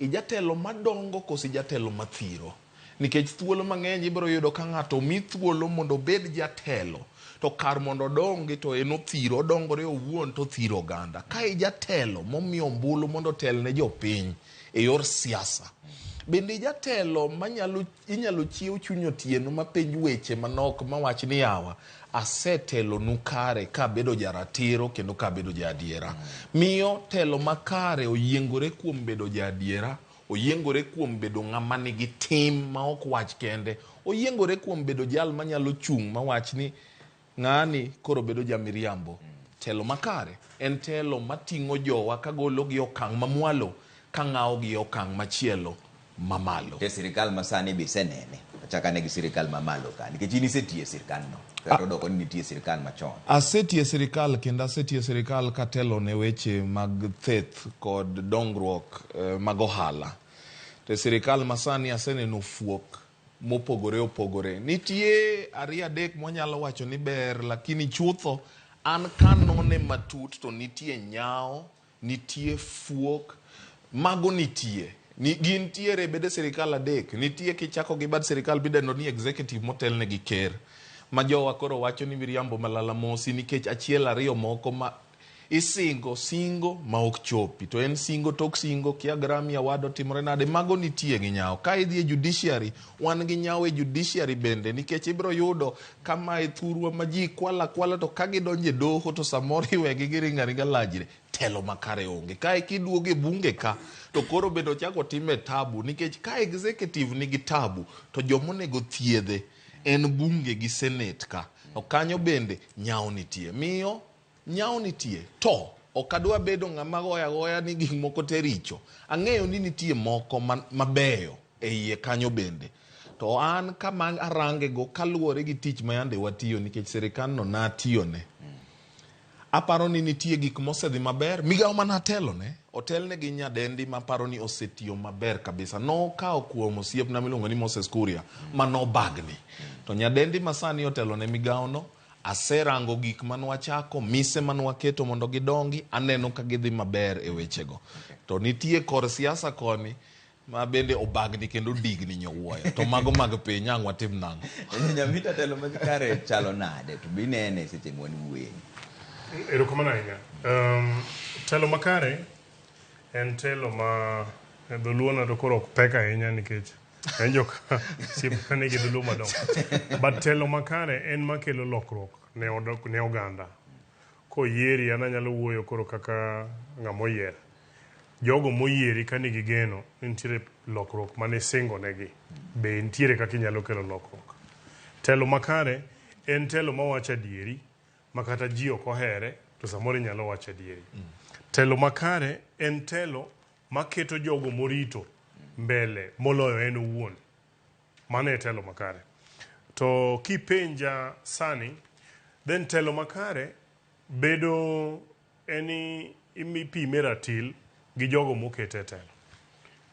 ijatelo madongo kosi jatelo mathiro. Nikech thuolo mang'eny ibiro yudo ka ng'ato mi thuolo mondo bed jatelo, to kar mondo dongi to en othiro, odongore owuon to thiro oganda. Ka ijatelo momiyo ombulu mondo tel ne jopiny e yor siasa, bende jatelo inyalo chiew chuny otieno mapenj weche manok mawach ni yawa asetelo nukare ka bedo jaratiro kendo ka bedo jadiera. Miyo telo makare oyiengore kuom bedo jadiera, oyiengore kuom bedo ng'ama nigi tim ma ok wach kende, oyiengore kuom bedo jal manyalo chung' mawach ni ng'ani koro bedo jamiriambo. Telo makare en telo mating'o jowa kagolo gi okang' mamwalo ka ng'awo gi okang' machielo mamalo. Te sirikal masani bisenene. Achaka ne gi sirikal mamalo ka. Nikech in isetie sirikal no. Kata doko ni nitie sirikal machon. Asetie sirikal kendo asetie sirikal katelo ne weche mag theth kod dongruok mag ohala. Te sirikal masani aseneno fuok mopogore. Nitie ariyo adek mwanyalo wacho ni ber, lakini chutho an kanone matut to nitie nyao, nitie fuok, mago nitie. Gintiere bede sirikal adek. Nitie kichako gi bad sirikal bideno ni executive motelne gi ker. Ma jowa koro wacho ni miriambo malala mosi nikech achiel ariyo moko ma singo ma ok chopi. To en singo tok singo, kia Grammy Award otimore nade, mago nitie gi nyao. Ka idhi e judiciary, wan gi nyao e judiciary bende, nikech ibiro yudo kama e thurwa ma ji kwala to ka gidonje doho to samoro iwegi giringa lajre. Telo makare onge. Ka kiduoge bunge ka, to koro bedo chako time tabu, nikech ka executive nigi tabu, to jomonego thiedhe en bunge gi senate ka. To kanyo bende nyao nitie. Miyo nyao nitie. To okadwa bedo ng'ama goya ni gik moko te richo. Ang'eyo ni nitie moko mabeyo e iye kanyo bende. To an kama arange go kaluwore gi tich ma yande watiyo, nikech sirikal no natiyo ne. Aparo ni nitie gik mosedhi maber. Migao manatelo ne, otelne gi nyadendi maparo ni osetiyo maber kabisa. No kao kuom osiepna miluongo ni Moses Kuria mano bagni. To nyadendi masani otelo ne migao no, aserango gik manwachako, mise manwaketo mondo gidongi, aneno ka gidhi maber e wechego. To nitie kor siasa koni ma bende obagni kendo digni nyowuoyo. To mago mag piny ang' watim nang'o. Nyamita telo makare chalo nade, to binene seche mwani wuoyi. Erokamano ahinya. Telo makare en telo ma dholuo to koro ok pek ahinya nikech en joka siep nigi dholuo madongo. But telo makare en makelo lokruok ne oganda. Koyieri an anyalo wuoyo koro kaka ng'ama oyier. Jogo moyieri ka nigi geno nitiere lokruok mane singo negi. Be nitiere kaka inyalo kelo lokruok. Telo makare en telo mawacho adieri, makata ji ok ohere, to samoro inyalo wacho adieri. Telo makare en telo maketo jogo morito mbele moloyo en owuon. Mano e telo makare. To kipenja sani, then telo makare bedo eni imipime ratil gi jogo mokete telo.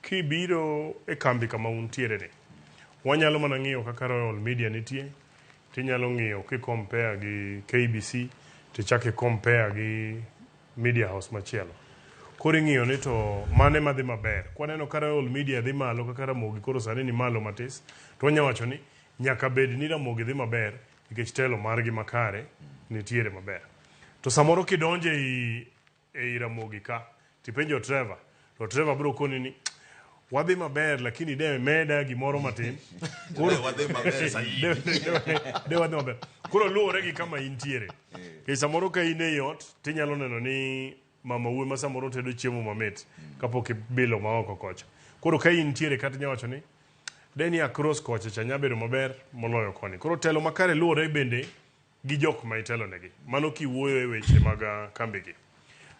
Kibiro e kambi kama untiere ni, wanyalo mana ng'iyo kaka Royal Media nitie, tinyalo ng'iyo compare gi KBC, tichaki compare gi Media House machielo. Koro ing'iyo ni to mane madhi maber. Kwaneno ka Royal Media dhi malo kaka Ramogi koro sani ni malo matis, to wanyawacho ni nyaka bed ni Ramogi dhi maber nikech telo margi makare nitiere maber. To samoro kidonje ei Ramogi ka, tipenjo Trevor, to Trevor bro koni ni wadhi maber lakini de meda gimoro matin. Koro wadhi maber sahi. De wadhi maber. Koro luore gi kama intiere. Ke samoro ka in e ot, tinyalo neno ni mama uwe ma samoro tedo chiemo mamit kapok ibilo ma oko kocha. Koro ka intiere kata nyawacho ni deni across kocha cha nyabedo maber moloyo koni. Koro telo makare luore bende gi jok ma itelo negi. Mano kiwuoyo e weche mag kambi gi.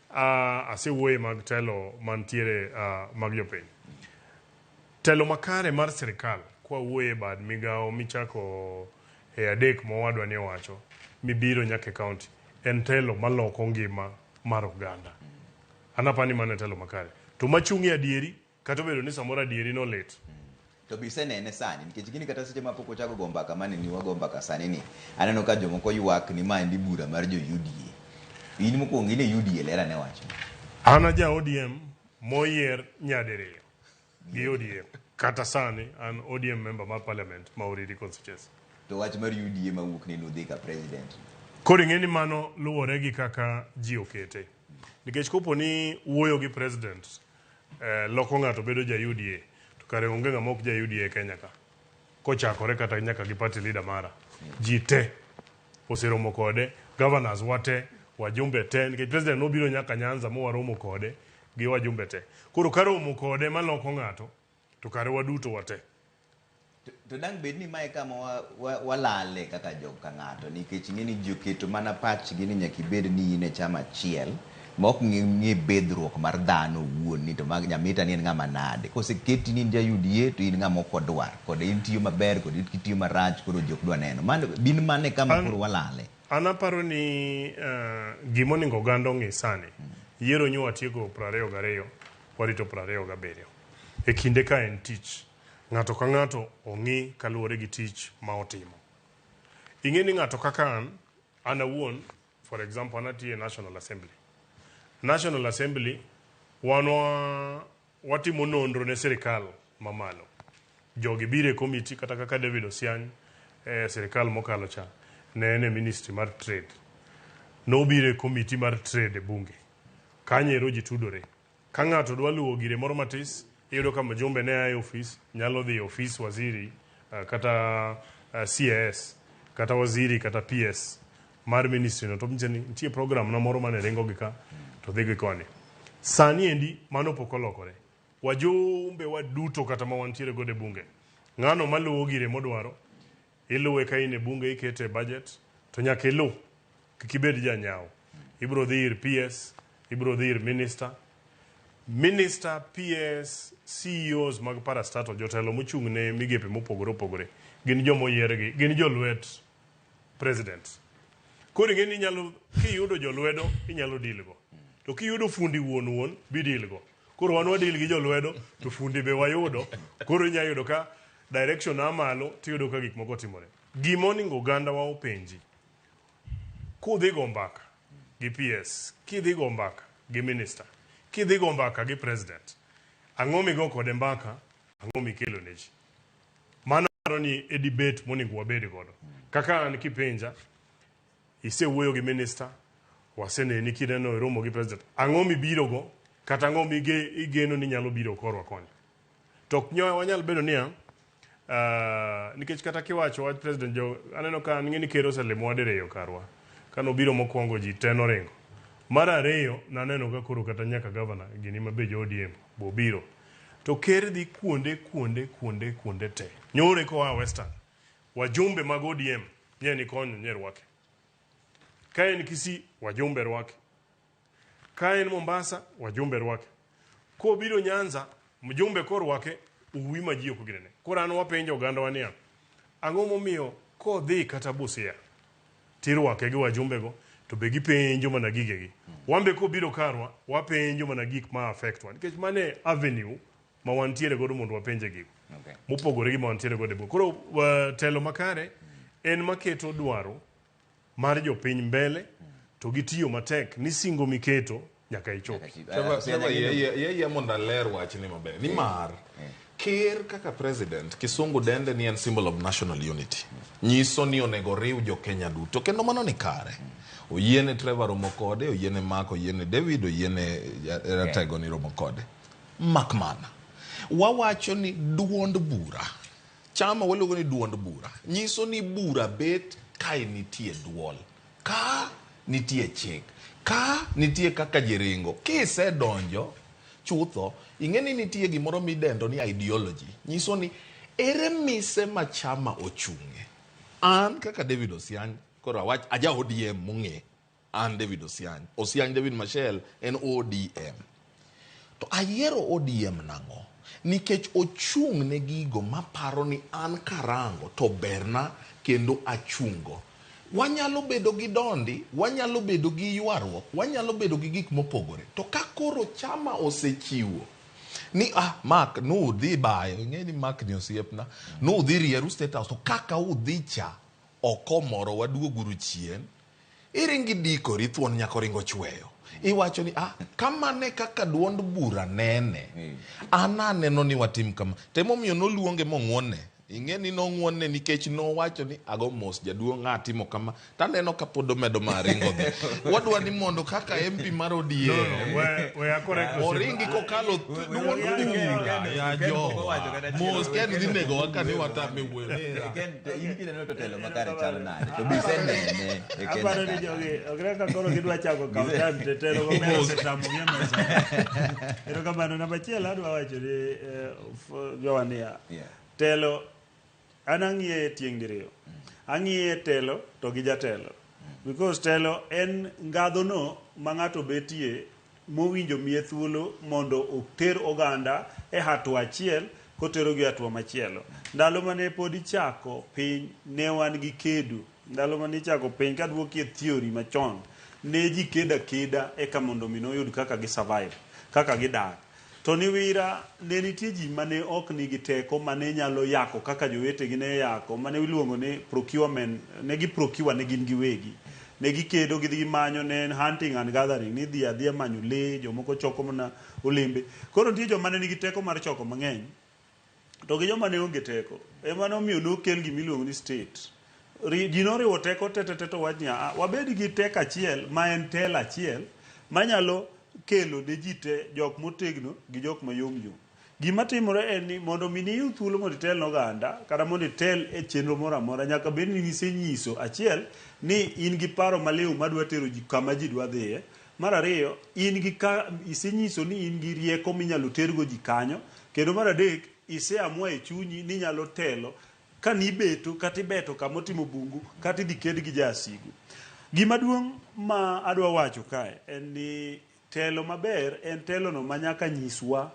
Asewuoye mag telo mantiere mag jopiny. Telo makare mar sirikal kwa wuoye bad migao michako e adek mowadwa ni owacho mibiro nyaka county en telo maloko ngima mar oganda. Anapani mane telo makare. To machungi adieri kata bedo ni samora adieri no lit. To bise nene sani nikech gini kata seche mapoko chako gomba kama ni wago mbaka sani ni aneno ka jomoko ywak ni maendi bura mar jo UDA. In mokuongo ine UDA lera ne wacho. Ana ja ODM moyier nyadiriyo gi ODM. Kata sani an ODM member mar parliament ma Oriri constituency. To wach mar UDA mawuok ni nudhi ka president. Koro ing'eni mano luwore gi kaka ji okete. Nikech kopo ni wuoyo gi president loko ng'ato bedo ja UDA, to kare onge ng'ama ok ja UDA Kenya ka. Kochakore kata nyaka gi party leader mara. Ji te oseromo kode, governors wate, wajumbe te, nikech president nobiro nyaka Nyanza mo waromo kode gi wajumbe te. Koro karomo kode maloko ng'ato, to kare waduto wate. To dang bed ni mae kama walale kaka jok ka ng'ato nikech ng'eni ji oketo mana pachgi ni nyaka ibed ni in e chama achiel mok ng'i bedruok mar dhano wuon ni to mag nyamita ni en ng'ama nade. Koseketi ni in ja UDA to in ng'ama ok odwar kod in tiyo maber kod in tiyo marach koro jok dwa neno. Bin mane kama koro walale. Anaparo ni gimoningo oganda ong'e sani. Yiero nyo watieko 22 warito 27. E kinde ka en tich. Ng'ato ka ng'ato ong'i kaluwore gi tich ma otimo. Ing'e ni ng'ato kaka an awuon, for example, anatiye National Assembly. National Assembly watimo nonro ne sirikal mamalo. Jogi bire komiti kata kaka David Osiany sirikal mokalo cha ne ene Ministry mar Trade. No bire komiti mar Trade e bunge. Kanyero ji tudore. Ka ng'ato dwa luwo gire moro matis, iyudo kama jumbe ne ae ofis, nyalo dhi ofis waziri, kata CAS, kata waziri, kata PS mar ministry no. To mcheni, ntie program na moro mane ringo gika, to dhigi koni. Sani endi, mano pokolokore. Wajumbe waduto kata mawantiere gode bunge. Ng'ano maluwo gire modwaro, iluwe ka ine bunge ikete budget, to nyaka ilu, kikibed ja nyao. Ibro dhir PS, ibro dhir minister, PS, CEOs mag parastatal, jotelo mochung' ne migepe mopogore opogore. Gin jomoyiergi, gin jolwet president. Koro ing'eni inyalo, kiyudo jolwedo, inyalo dilgo. To kiyudo fundi wuon, bidilgo. Koro wan wadil gi jolwedo, to fundi be wayudo. Koro inya yudo ka direction amalo, tiyudo ka gik moko timore. Gimoningo oganda wa openji. Kudhi go mbaka gi PS, kidhi go mbaka gi minister, kidhi go mbaka gi president, ang'o migo kode mbaka, ang'o mikelo ne ji. Mano ni e debate moningo wabed godo. Kaka an kipenja, isewuoyo gi minister, waseneni kineno e romo gi president, ang'o mibiro go, kata ang'o igeno ni nyalo biro korwa koni. Tok nyoya wanyal bedo niya, nikech kata kiwacho wach president aneno ka ng'eni kero selemo wadereyo karwa. Kano biro mokwongo ji teno ringo. Mar ariyo naneno ka koro kata nyaka governor gini mabe jo ODM bo biro. To ker dhi kuonde te. Nyore ko wa Western. Wajumbe mag ODM nye ni konyo nye rwake. Ka en Kisii wajumbe rwake. Ka en Mombasa wajumbe rwake. Ko biro Nyanza mjumbe ko rwake uwi maji ok ginene. Koro an wapenjo oganda wania. Ang'o momiyo ko dhi kata Busia tirwake gi wajumbe go, to be gipenjo mana gigegi. Wambe kobiro karwa, wapenjo mana gik ma affect wan. Nikech mane avenue ma wantiere godo mondo wapenje gigo. Mopogore gi ma wantiere godo. Koro telo makare en maketo dwaro mar jopiny mbele to gitiyo matek ni singo miketo nyaka ichopi. Yeye mondo aler wachni maber. Ni mar ker kaka president kisungu dende ni en symbol of national unity. Nyiso ni onego riw jo Kenya duto kendo mano ni kare. Oyiene Trevor romo kode, oyiene Mark, oyiene David, oyiene Ratego ni romo kode. Makmana wawacho ni duond bura, chama waluongo ni duond bura, nyiso ni bura bet kae nitie duol, ka nitie chik, ka nitie kaka jiringo. Kise donjo chutho ing'eni nitie gimoro midendo ni ideology, nyiso ni ere mise ma chama ochung'e. An kaka David Osiany koro awach aja ODM mung'e, an David Osiany David Machel en ODM. To ayiero ODM nang'o? Nikech ochung' ne gigo maparo ni an karango to berna kendo achungo. Wanyalo bedo gi dondi, wanyalo bedo gi ywaruok, wanyalo bedo gi gik mopogore. To ka koro chama osechiwo ni Mark nudhi bayo, ing'eni Mark ni osiepna, nudhi rieru State House, to kaka udhi cha okomoro waduoguru chien, iringi dikori thuon nyako ringo chweyo. Iwacho ni kamane kaka duond bura nene, ananeno ni watim kama. Temomiyo noluonge mong'wone. Ing'eni nong'wone nikech nowacho ni ago mos jaduong' timo kama. Taneno ka pod omedo maringo dhi. Wadwa ni mondo kaka MP mar ODM oringi kokalo duond bura ya jo. Mos ken dhi nego waka ni watame wuoyo. In kineno to telo makare chalo nade. To bisenene. Aparo ni jogi ogreka koro gidwa chako kautam te telo go mero setamo gi mesa. Ero kamano namba achiel adwa wacho ni jowania. Telo anang'ie tieng' diriyo. Ang'ie telo to gi jatelo. Because telo en ngadhono ma ng'ato betie mowinjo miye thuolo mondo oter oganda e hatua achiel kotero gi hatua machielo. Ndalo mane pod ichako piny ne wan gi kedu. Ndalo mane ichako piny kaduokie theory machon ne ji keda eka mondo mino yud kaka gi survive, kaka gidak. To ni wira ne nitie ji mane ok nigi teko mane nyalo yako kaka jowetegi ne yako, mane iluongo ni procurement, ne gi procure ne gin giwegi. Ne gikedo gidhi manyo, ne hunting and gathering, ni dhi adhiya manyo lee, jomoko choko mana olembe. Koro nitie joma ne nigi teko mar choko mang'eny, to gi joma ne onge teko. Ema nomiyo nokel gimiluongo ni state. Ji noriwo teko tete to wach niya, wabed gi teko achiel ma en telo achiel manyalo kelo ne ji te, jok motegno gi jok mayom yom. Gima timore en ni mondo mi niyu thuolo mondo itel oganda kata mondo itel e chenro moro amora, nyaka bed ni isenyiso achiel ni in gi paro maliw madwa tero ji kama ji dwa dhiye. Mar ariyo, in gi isenyiso ni in gi rieko minyalo tergo ji kanyo. Kendo mar adek, iseamua e chunyi ni nyalo telo ka nibeto kata ibeto kama otimo bungu kata idhi ked gi jasigu. Gima duong' ma adwa wacho kae en ni telo maber en telo no manyaka nyiswa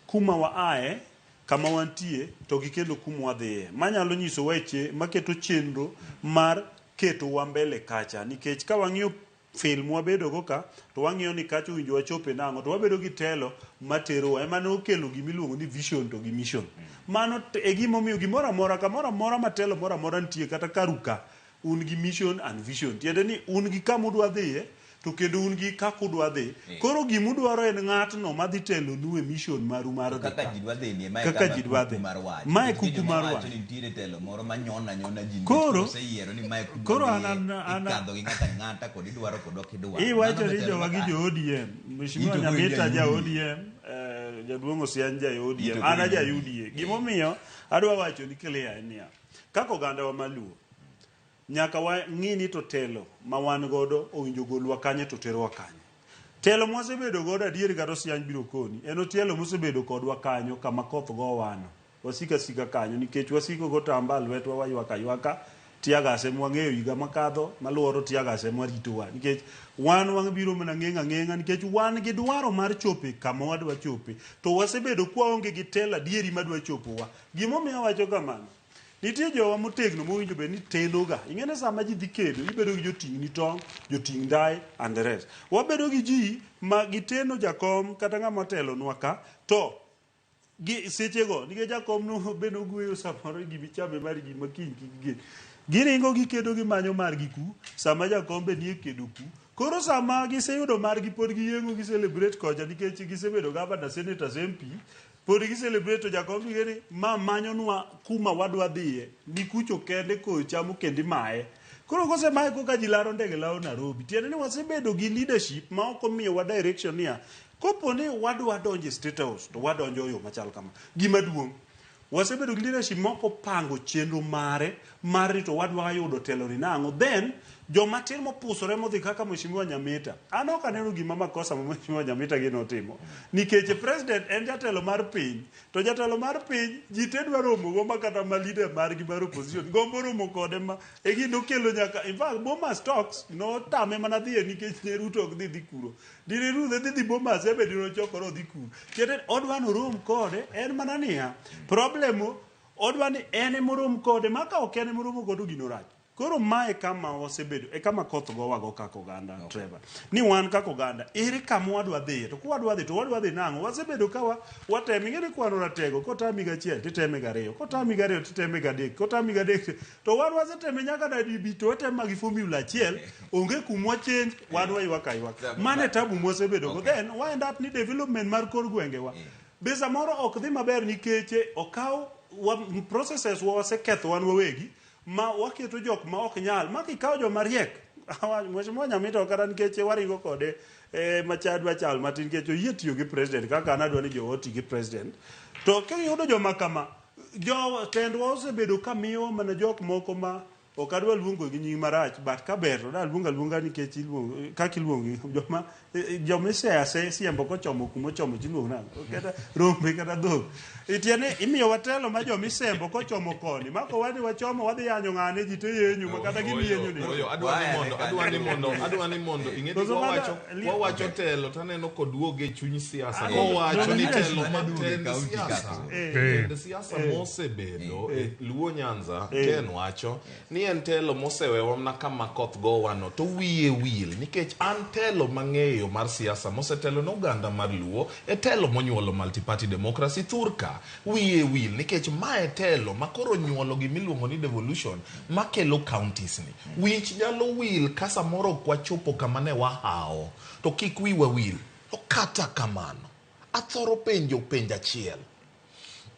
kuma waae, kama wantie, to gi kendo kuma wadhiye. Manyalo nyiso weche maketo chenro mar keto wa mbele kacha. Nikech ka wang'iyo film wabedo go ka, to wang'iyo ni kacha winjo wachope nang'o, to wabedo gi telo materowa. Ema nokelo gimiluongo ni vision to gi mission. Mano e gimomiyo gimoro amora kamoro amora matelo moro amora nitie kata karuka, un gi mission and vision. Tiende ni un gi kama udwa dhiye, to kendo un gi kaka udwa dhi. Koro gimudwaro en ng'atno madhi telo nu e mission maru mar dhi. Kaka ji dwa dhi ni, kaka ji dwa dhi. Mae kuku mar wach. Nitiere telo moro manyona ji. Koro oseyiero ni mae kuku. Koro ikadho gi ng'ata kod idwaro kod ok idwaro. Iwacho ni jowa gi jo ODM. Mheshimiwa Nyamita ja ODM, jaduong' Osiany ja ODM, ana ja UDA. Gimomiyo adwa wacho ni clear en niya, kaka oganda wa maluo nyaka wang'i ni to telo ma wan godo owinjo golwa kanye to terowa kanye. Telo mosebedo godo adier kata Osiany biro koni, en telo mosebedo kodwa kanyo kama koth go wano. Wasika sika kanyo nikech wasiko go tamba lwetwa waywaka tiagase mwang'eyo higa makadho maluoro tiagase mwaritowa. Nikech wan biro mana ng'eng'a nikech wan gi dwaro mar chope kama wadwa chope. To wasebedo kwa onge gi telo adieri madwa chopowa. Gimomiyo wacho kamano, nitie jowa motegno mowinjo bed ni teloga. Ing'ene sama ji dhi kedo, ibedo gi joting' ni tong', joting' ndai and the rest. Wabedo gi ji ma giteno jakom kata ng'ama otelonwa ka, to gi sechego nikech jakom no bende ogweyo samoro gimichame mar ji makiny kik giringo gikedo gimanyo margi ku sama jakom be nie kedo ku. Koro sama giseyudo margi pod giyengo giselebrate kocha nikech gisebedo gavana, senators, MP, pod giselebrate to jakom gini ma manyonwa kuma wadwa dhiye ni kucho kende kochamo kendi mae. Koro kose mae koka ji laro ndege lao Nairobi. Tiende ni wasebedo gi leadership ma ok omiyo wa direction niya kopo ni wadwa donjo State House to wadonjo yo machal kama. Gima duong' wasebedo gi leadership moko pango chenro mare mar rito wadwa yudo telo ni nang'o. Then joma tin mopusore modhi kaka Mheshimiwa Nyamita. An ok aneno gima makosa ma Mheshimiwa Nyamita gino timo. Nikech president en jatelo mar piny. To jatelo mar piny ji te dwa romo go makata ma leader mar gi mar opposition. Gombo romo kode ma e gino kelo nyaka. In fact, Bomas Talks no tame mana dhiye nikech ne Ruto ok dhi kuro. Dire Ruto dhi Bomas ebe dino chokoro dhi kuro. Tiende odwa no rom kode en mana niya. Problemo odwa ni ene morom kode maka ok ene moromo kodo gino rach. Koro mae kama wasebedo e kama koth gowa go kaka oganda Trevor. Ni wan kaka oganda ere kama wadwa dhiye to kwadwa dhi to wadwa dhi nang'o. Wasebedo ka watemi ngene kwano ratego kotami gachiel titeme gariyo kotami gariyo titeme gadek kotami gadek to wadwa seteme nyaka dadibi to watema gi formula achiel onge kumwa change wadwa ywaka ywaka. Mane tabu mwasebedo go. Then why end up ni development mar kor gwengewa be samoro ok dhi maber nikech okaw processes waseketho wan wawegi ma waketo jok ma ok nyal ma kikawo joma riek. Mheshimiwa Nyamita kata nikech waringo kode machadwa chal matin nikech oyie tiyo gi president kaka anadwa ni jowoti gi president to kiyudo joma kama jo tendwa osebedo kamiyo mana jok moko ma ok adwa luongo gi nying marach but ka ber to da luonga nikech iluongo kaka iluongo joma siembo kochomo kumochomo chiluongo nang'o kata rombe kata dhok. Itiene imiyo watelo ma joma isembo kochomo koni mako wani wachomo wadhi yanyo ng'ane ji te yenyu ma kata gimiyenyu ni. Adwa ni mondo ing'e wawacho telo taneno koduoge chuny siasa. Wawacho ni telo matend siasa mosebedo Luo Nyanza Ken wacho ni en telo mosewewa mana kama koth gowano to wiye wil nikech an telo mang'eyo mar siasa mosetelo n'oganda mar Luo e telo monyuolo multi-party democracy thurka wiye wil nikech mae telo makoro nyuolo gimiluongo ni devolution makelo counties ni. Wich nyalo wil ka samoro kwachopo kama ne wahao to kik wiwa wil. To kata kamano athoro penjo achiel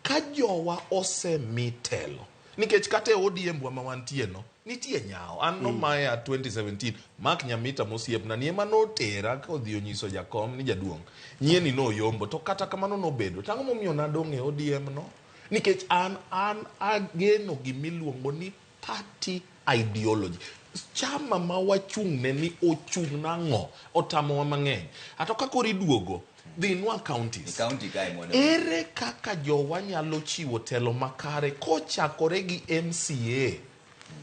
ka jowa osemi telo nikech kata ODM ma wantie no nitie nyao an no maya 2017 Mark Nyamita mosiepna ni ema notera kodhi onyiso jakom ni jaduong' nyieni no yombo to kata kamano nobedo tang'o momiyo nadong' e ODM no nikech an ageno gimiluongo ni party ideology. Chama ma wachung'ne ni ochung' nang'o otamowa mang'eny ato kakori duogo dhi nwa counties. Ere kaka jowa nyalo chiwo telo makare kochakore gi MCA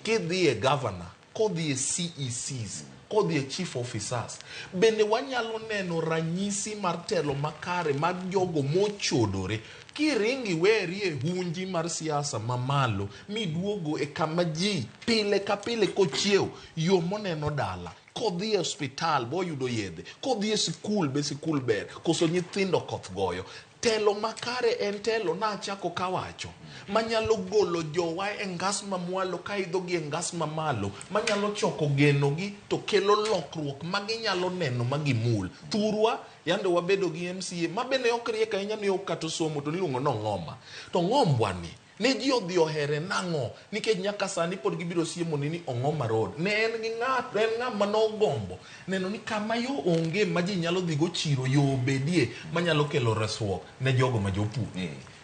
kidhi e governor kodhi e CECs kodhi e chief officers. Bende wanyalo neno ranyisi mar telo makare mag jogo mochodore kiringi weri e hunji mar siasa mamalo miduogo e kama ji pile ka pile kochiew yo moneno dala kodhi e hospital boyudo yedhe kodhi e sikul be sikul ber koso nyithindo koth goyo. Telo makare en telo na chako kawacho manyalo golo jowa e ngas mamwalo kaidho gi e ngas mamalo manyalo choko geno gi to kelo lokruok maginyalo neno magimul thurwa yande wabedo gi MCA mabene ok rieka ahinya ni ok kato somo to niluongo no ng'oma to ng'ombwa ni ne ji odhi ohere nang'o nikech nyaka sani pod gibiro siemo ni Ong'oma Road ne en gi ng'at en ng'ama nogombo neno ni kama yo onge ma ji nyalo dhigo chiro yo bedie manyalo kelo resruok ne jogo ma jopur.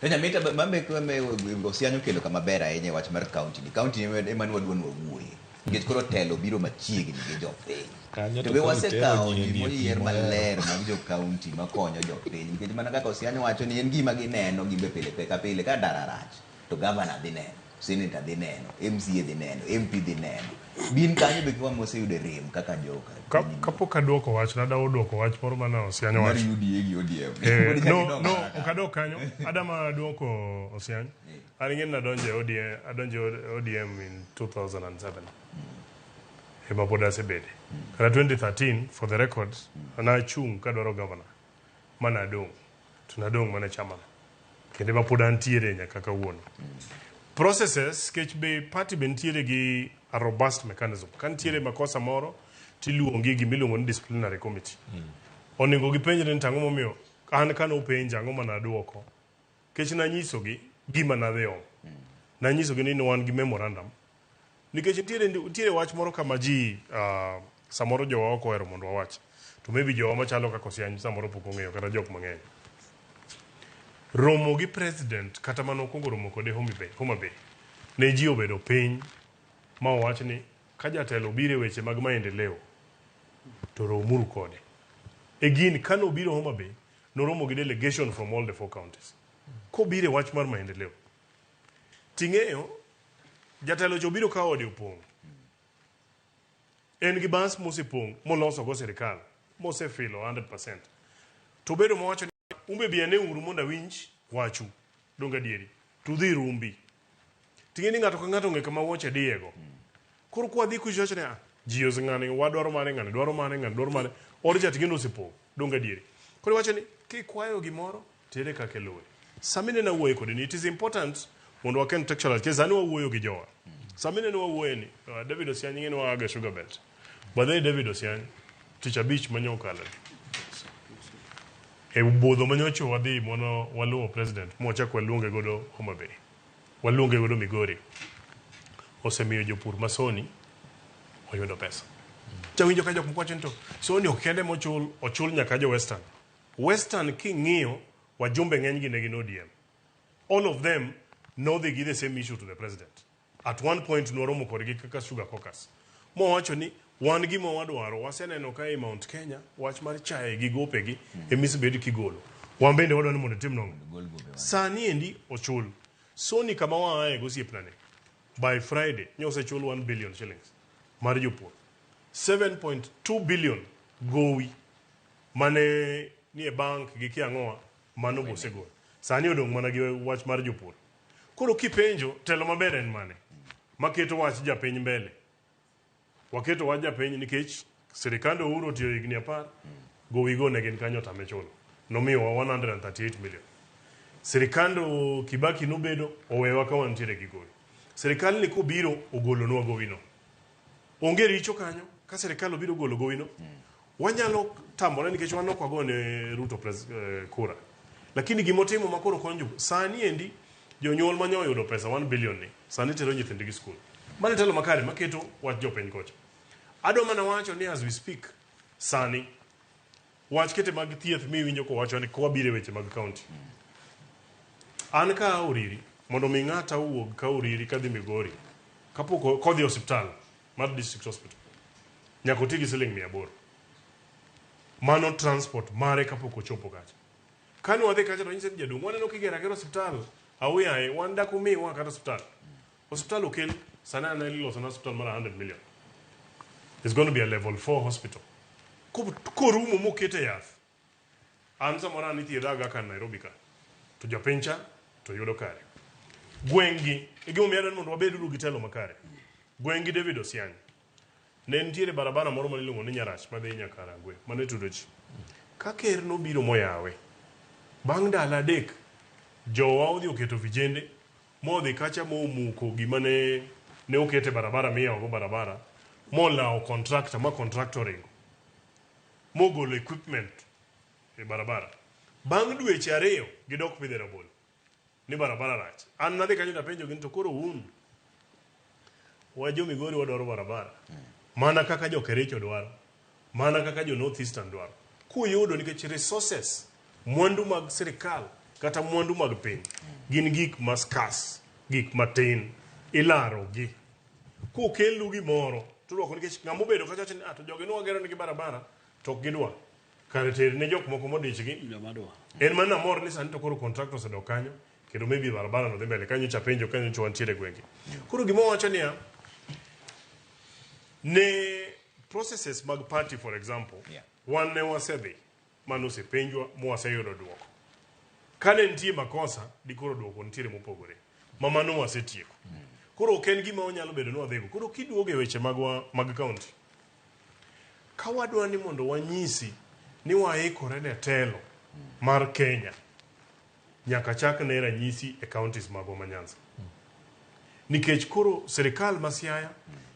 To Nyamita mambe osianyo kelo kama ber ahinya wach mar county ni county ema wadwano wuoye nikech koro telo biro machiegni gi jopiny to be wasekawo moyier maler mag jo county makonyo jopiny nikech mana kaka osianyo wacho ni en gima gineno gimbe pile ka pile ka dara rach to governor dhi neno senator dhi neno, MCA dhi neno, MP dhi neno. Bin kanyo be kwa moseyude rem kaka joka. Kapok adwoko wach, nadawo dwoko wach moro mana osianyo wach. Mar UDA gi ODM. No, ok adwok kanyo. Adama dwoko osianyo. Aringen nadonje ODM in 2007. Ema pod asebede. Kata 2013, for the records, anachung kadwaro governor. Mana adong. Tunadong mana chairman. Kende ma pod antiere nyaka kawuono. Processes, sketch be party bentiere gi a robust mechanism. Kantiere makosa moro, tiluongi gimiluongo ni disciplinary committee. Onego gipenjre ni tang'o momiyo an kano penja ang'o mana duoko. Kech nanyisogi gima nadhio. Nanyisogi ni wan gi memorandum. Nikech ntiere wach moro kama ji samoro jowa ok ohero mondo wawach. To maybe jowa machalo kaka osianyo samoro pok ong'eyo kata jok mang'eny. Romo gi president kata mano okwongo romo kode Homa Bay. Ne ji obedo piny ma owach ni ka jatelo biro e weche mag maendeleo to romuru kode. Egin kano biro Homa Bay, noromo gi delegation from all the 4 counties. Ko biro wach mar maendeleo. Ting'eyo jatelo jo biro ka ode opong'. En gi bas mosepong' moloso go sirikal mosefilo 100%. To bedo mowacho ni umbe biane uru mondo winj wachu donga dieri. Tudhi rumbi. Ting'eni ng'ato ka ng'ato ng'e kama woche diego. Koro kwa dhi kuchocho ne ji oseng'ani wadwaro mane ng'ani dwaro mane orja ting'eni osepo donga dieri. Koro wacho ni kikwayo gimoro tere kake luwe. Samine na wuoyo kode ni it is important mondo waken textual case ani wawuoyo gi jowa. Samine ne wawuoyo ni David Osiany ng'eni waaga sugar belt. Badhe David Osiany tich abich manyokalo. E budho manyocho wadhi mono waluwo president mwachako waluonge godo Homa Bay. Waluonge godo Migori. Osemiyo jopur masoni oyudo pesa. Chawinjo ka jok mokwacho nito soni okende ochul nyaka jo Western. Western king'iyo wajumbe ng'eny gi negin ODM. All of them know they give the same issue to the president. At one point nworomo kodgi kaka sugar caucus. Mowacho ni wan gima wadwaro waseneno ka e Mount Kenya wach mar chaye gi gope gi emisebed kigolo. Wan bende wadwaro ni mondo tim nongo. Sani endi ochul. Soni kama waaye gosiepnane. By Friday, nyose chul 1 billion shillings. Mar jopur. 7.2 billion gowi. Mane ni e bank gi kiang'oa mano bosegol. Sani odong' mana gi wach mar jopur. Koro kipenjo telo maber en mane. Maketo wach japiny mbele. Waketo wach japiny nikech sirikand Uhuru otiyo higni 10 gowigo ne gin kanyo tame chulo. Nomiyowa 138 million. Sirikand Kibaki nobedo owewa ka wantiere gi gowi. Sirikal ni kobiro ogolonwa gowino. Onge richo kanyo ka sirikal obiro golo gowino. Wanyalo tambore nikech wan ok wagone Ruto kura. Lakini gimotimo makoro konjo sani endi jonyuol manyo yudo pesa 1 billion ni sani tero nyithindgi skul. Mane telo makare maketo wach jopiny kocha. Ado mana wacho ni as we speak sani wach kete mag thieth miwinjo ko wacho ni kwa bire weche mag county. An ka uriri mondo mi ng'ata wuog ka uriri kadhi Migori kapoko kodhi hospital mar district hospital nyaka oti gi siling 800. Mano transport mare kapoko chopo kacha. Kani wadhi kacha to nyise jadong waneno kigera gero hospital awiyae wan dakumi wa kata hospital. Hospital okel sana na liloso na hospital mara 100 million. It's going to be a level 4 hospital. Korumo mokete yath. An samora ni thiedhaga kan Nairobi ka. To japencha to yudo kare. Gwengi egimo miyadan mondo wabedu gi telo makare. Gwengi David Osiany. Ne ntiere barabara moro maniluongo ni Nyarach madhi nyaka Rangwe mane tudo ji. Ka ker nobiro moyawe. Bang' ndalo 3 jowa odhi oketo vijende modhi kacha momuko gima ne okete barabara miyago barabara molao contractor ma contractoring mogolo equipment e barabara. Bang' dweche 2 gidok pidhe rabolo ni barabara rach. An nadhi kanyo napenjo gin to koro wajo Migori wadwaro barabara mana kaka jo Kericho dwaro, mana kaka jo North Eastern dwaro. Kuyudo nikech resources mwandu mag sirikal kata mwandu mag piny gin gik maskas, gik matin ilaro gi. Kukelu gimoro tudwoko nikech ng'amo bedo kacha tin to joge no wagero nigi barabara to gidwa kare ter ne jok moko modich gi en mana mor ni sani to koro contractors odok kanyo kendo maybe barabara no dhi mbele kanyo cha penjo kanyo cho wantiere gwenge. Koro gima wacho niya, ne processes mag party for example, wan ne wasedhi mano osepenjwa mwaseyudo duoko. Kane nitie makosa, dikoro duoko nitiere mopogore. Mamano wasetieko. Koro ok en gima onyalo bedo ni wadhigo. Koro kiduogo e weche mag kaunti, ka wadwa ni mondo wanyisi ni waikore ne telo mar Kenya, nyaka chak ne ranyisi e counties magwa ma Nyanza. Nikech koro sirikal ma Siaya,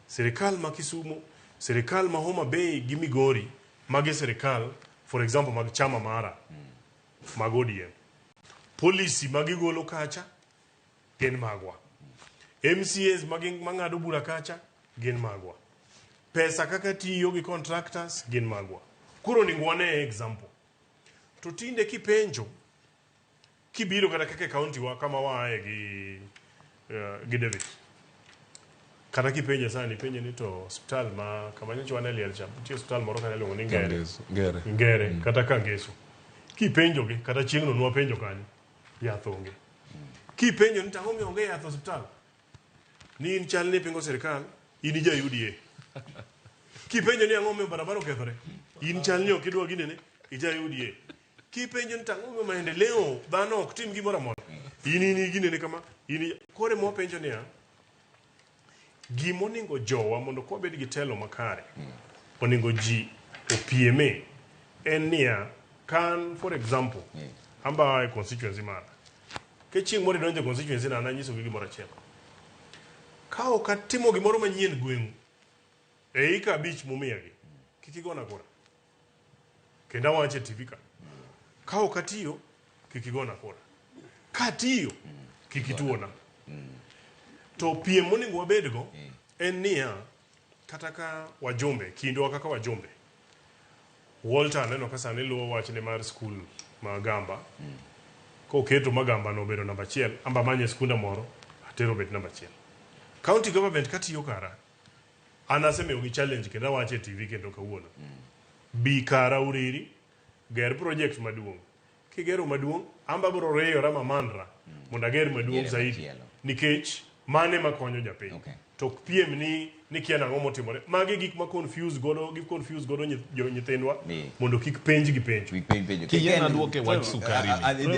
sirikal ma Kisumu, sirikal ma Homa Bay gi Migori, magi sirikal for example mag chama mara mag ODM. Policy magigolo kacha gin magwa. MCAs mang'ado bura kacha gin magwa. Pesa kaka tiyo gi contractors gin magwa. Kuro ni ngwane example. To tinde kipenjo kibiro kata kaka county wa kama waaye gi David. Kata kipenjo sana penjo ni to hospital ma kama nyocho waneli alcha. Ti hospital moro kana luongo ni Ngere kata Kangeso. Kipenjo gi kata chieng'no nwa penjo kanyo yath onge. Kipenjo ni tang'o mi onge yath hospital. Ni in chal ni pingo sirikal, in ja UDA. Kipenjo ni ang'o mi barabara okethore, in chal ni okidwa ginene, ija UDA. Kipenjo ni tang'o mi maendeleo dhano ok tim gimoro amora, in ginene kama, kore mo penjo ni gimoningo jowa mondo kwa bed gi telo makare, oningo ji opieme, en niya, kan for example, amba constituency mara. Ke chieng' moro donjo constituency na ananyiso gi gimoro achiel. Ka ok atimo gimoro manyien gweng'u, e ika abich mumiyagi, kik igona kura. Kendo awacho e TV ka. Ka ok atiyo, kik igona kura. Ka atiyo, kik ituona. To piem monego wabedgo, en niya, kata ka wajumbe, kindwa kaka wajumbe. Walter neno ka sani luwo wachne mar skul ma Gamba. Koketo Magamba no bedo namba 1, amba manye skunda moro, atero bet namba 1. County government katiyo kara, anasemiyogi challenge kendo awacho e TV kendo kawuono. Bi kara uriri, ger project maduong'. Kigero maduong', amba biro reyora mamandra, mondo ager maduong' zaidi. Nikech mane makonyo japiny. To piem ni kia nang'o motimore. Magi gik ma confuse godo nyithindwa, mondo kik penj gi penjo. Kiyena duoke wach sukari ni.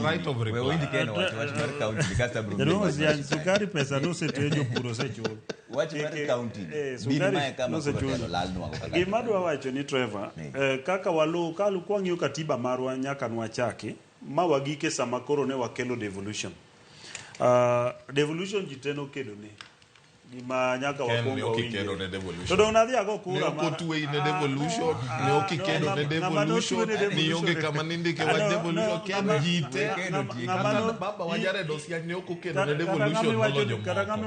Right of reply. Wewe ndikeno wach mar county kasta bro. Ndio sukari pesa no setejo puro sechulo. Wach mar county. Sukari kama sechulo lal nwango kaka. Gima dwa wacho ni Trevor, kaka walu kalu kwang'iyo katiba marwa nyaka nwachaki, ma wagike sama koro ne wakelo devolution. Devolution jiteno kedo ne. Gima nyaka wakongo winje. To dong nadhi ago kura ma. Ne okotwe ne devolution, ne okikedo ne devolution, ni onge kama nindike wa devolution ken jite. Baba wajare dosia ne okokedo ne devolution molojo. Karangami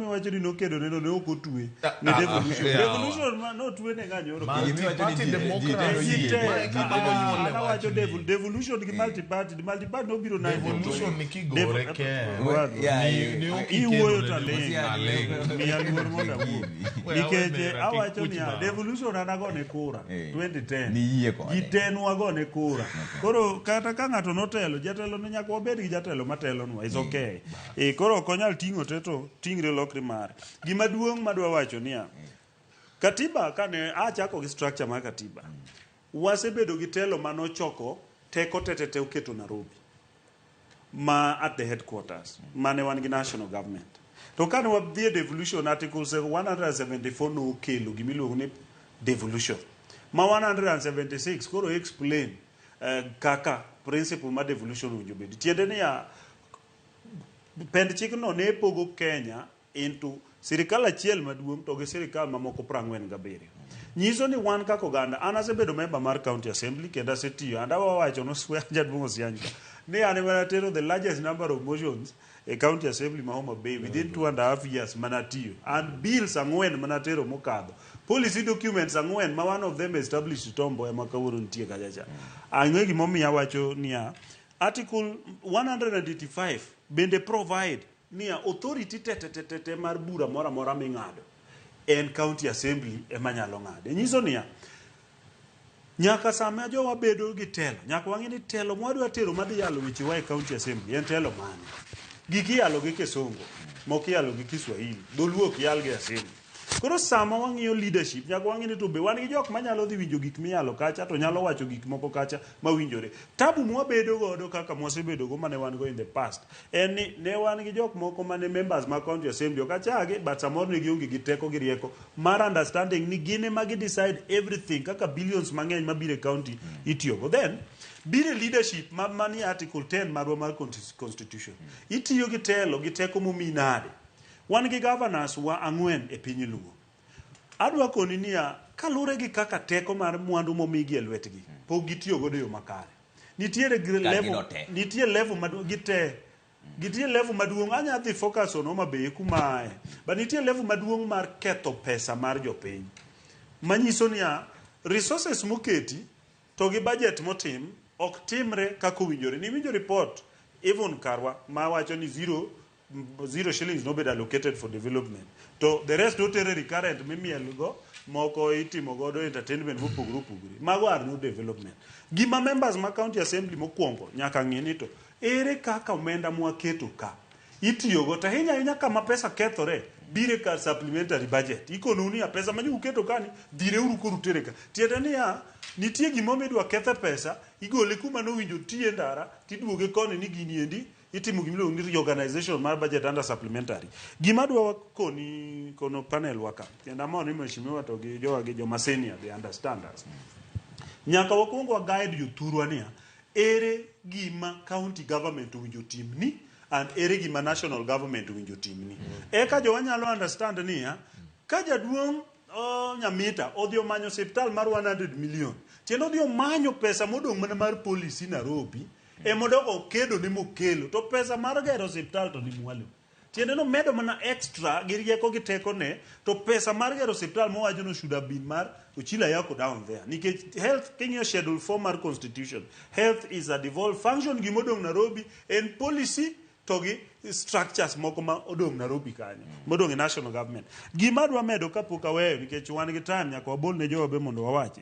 wacho ni nokedo ne okotwe ne devolution. Devolution no twe ne nganyoro. Party democracy. Ana wacho devolution gi multi party no biro na devolution ni kigore ke. Ni okikedo taleng. Nikech awacho ni devolution anagone kura 2010 jitenwa gone kura. Koro kata ka ng'ato notelo, jatelo ne nyaka wabed gi jatelo matelo nwa, is okay. Koro ok onyal ting'o teto tingre lokri mare. Gima duong' madwa wacho niya, katiba kane achako gi structure mar katiba, wasebedo gi telo manochoko teko tetete oketo Nairobi ma at the headquarters mane wan gi national government. To kane wadhi devolution, article 174 no okelo gimiluongo ni devolution. Ma 176 koro explain kaka principle ma devolution owinjo bedi. Tiende niya, pend chikno ne pogo Kenya into sirikal achiel maduong' to gi sirikal mamoko 47. Nyiso ni wan kaka oganda, an asebedo member mar county assembly kendo asetiyo, and awawacho no swear jadwong' Osianyka ni an ema natero the largest number of motions a county assembly ma Homa Bay within 2.5 years manatiyo, and bills 4 manatero mokadho, policy documents 4 ma one of them established Tombo ema kawuono nitie kachacha. Ang'e gimomiyo awacho niya, article 185 bende provide niya authority tete mar bura mora mora ming'ado en county assembly ema nyalo ng'ade. Nyiso niya Nyaka sama jowa bedo gi telo, nyaka wang'e ni telo mwadwa tero madhi yalo weche wa e county assembly en telo mane. Giki yalo gi Kisongo, moko yalo gi Kiswahili, dholuo ok yal gi assembly. Koro sama wang'iyo leadership, nyaka wang'e ni to be wan gi jok manyalo dhi winjo gik miyalo kacha to nyalo wacho gik moko kacha mawinjore. Tabu mwabedo godo kaka mwasebedo go mane wan go in the past en ni ne wan gi jok moko mane members ma county assembly ok achage, but samoro ne gionge gi teko gi rieko mar understanding ni gine magi decide everything kaka billions mang'eny mabiro e county itiyogo. Then bire leadership mani article 10 marwa mar constitution. Itiyo gi telo gi teko momi nade. Wan gi governors wa 4 e piny luo. Adwa koni niya kalure gi kaka teko mar mwandu momigi e lwetgi pok gitiyo godo yo makare. Nitie level maduong' gitie level maduong' anya dhi focus on Homa Bay kumae. But nitie level maduong' mar ketho pesa mar jopiny. Manyiso niya resources moketi to gi budget motim ok timre kaka owinjore. Ni winjo report even karwa ma wacho ni zero shillings no be allocated for development. To the rest dotere recurrent mimiel go moko itimo godo entertainment mopogore opogore. Mago are no development. Gima members ma county assembly mokwongo nyaka ng'e ni to ere kaka omenda mwaketo ka itiyo go ahinya kama pesa kethore bire ka supplementary budget. Ikono ni pesa manyu uketo kani dire uru koru tereka. Tiende niya nitie gimo midwa kethe pesa igole kuma no winjo tie ndara tiduoge koni ni gini endi itimo gimilo ni reorganization mar budget under supplementary. Gima dwa koni kono panel waka. Kenda mo ni mheshimiwa to gi jowa gi joma senior they understand us. Nyaka wakwongo guide yuthurwa niya ere gima county government winjo timni and ere gima national government winjo timni. Eka jowa nyalo understand niya ka jaduong' Nyamita odhi omanyo hospital mar 100 million. Tiendo odhi omanyo pesa modong' mana mar policy Nairobi. Modoko kedo ni mokelo to pesa mar gero hospital to ni mwalo. Tiende no medo mana extra gi rieko gi teko ne to pesa mar gero hospital mowacho no should have been mar Uchila yako down there. Nikech health Kenya schedule 4 mar constitution. Health is a devolved function gimodong Nairobi and policy togi structures moko ma odong Nairobi kanyo. Modong national government. Gima dwa medo kapok aweyo nikech wan gi time nyaka wabol ne jowa be mondo wawache.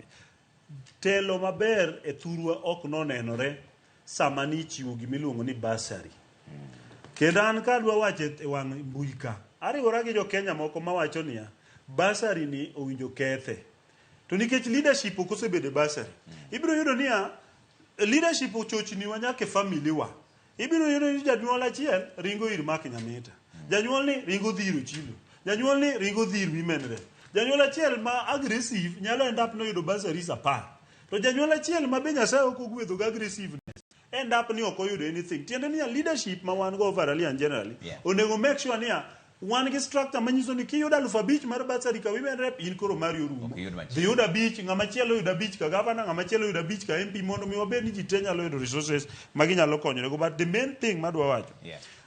Telo maber e thurwa ok nonenore sama ni chiwo gimiluongo ni basari. Kendo an kadwa wache e wang' mbui ka. Ariwora gi jo Kenya moko mawacho niya basari ni owinjo kethe. To nikech leadership ok osebedo basari. Ibiro yudo niya leadership ochochni wa nyaka family wa. Ibiro yudo ni janyuol achiel ringo ir Mark Nyamita. Janyuol ni ringo dhiro Chilo. Janyuol ni ringo dhir women rep. Janyuol achiel ma aggressive nyalo end up no yudo basari 10. To janyuol achiel ma be Nyasaye ok ogwedho ga aggressiveness end up ni ok oyudo anything. Tiende ni leadership ma wan go overall and generally onego make sure ni wan gi structure manyiso ni kiyudo 5,000 mar basari ka women rep in koro mari orumo. Dhi yudo 5 ng'ama chielo yudo 5 ka governor ng'ama chielo yudo 5 ka MP mondo mi wabed ni ji te nyalo yudo resources ma ginyalo konyorego. But the main thing madwa wacho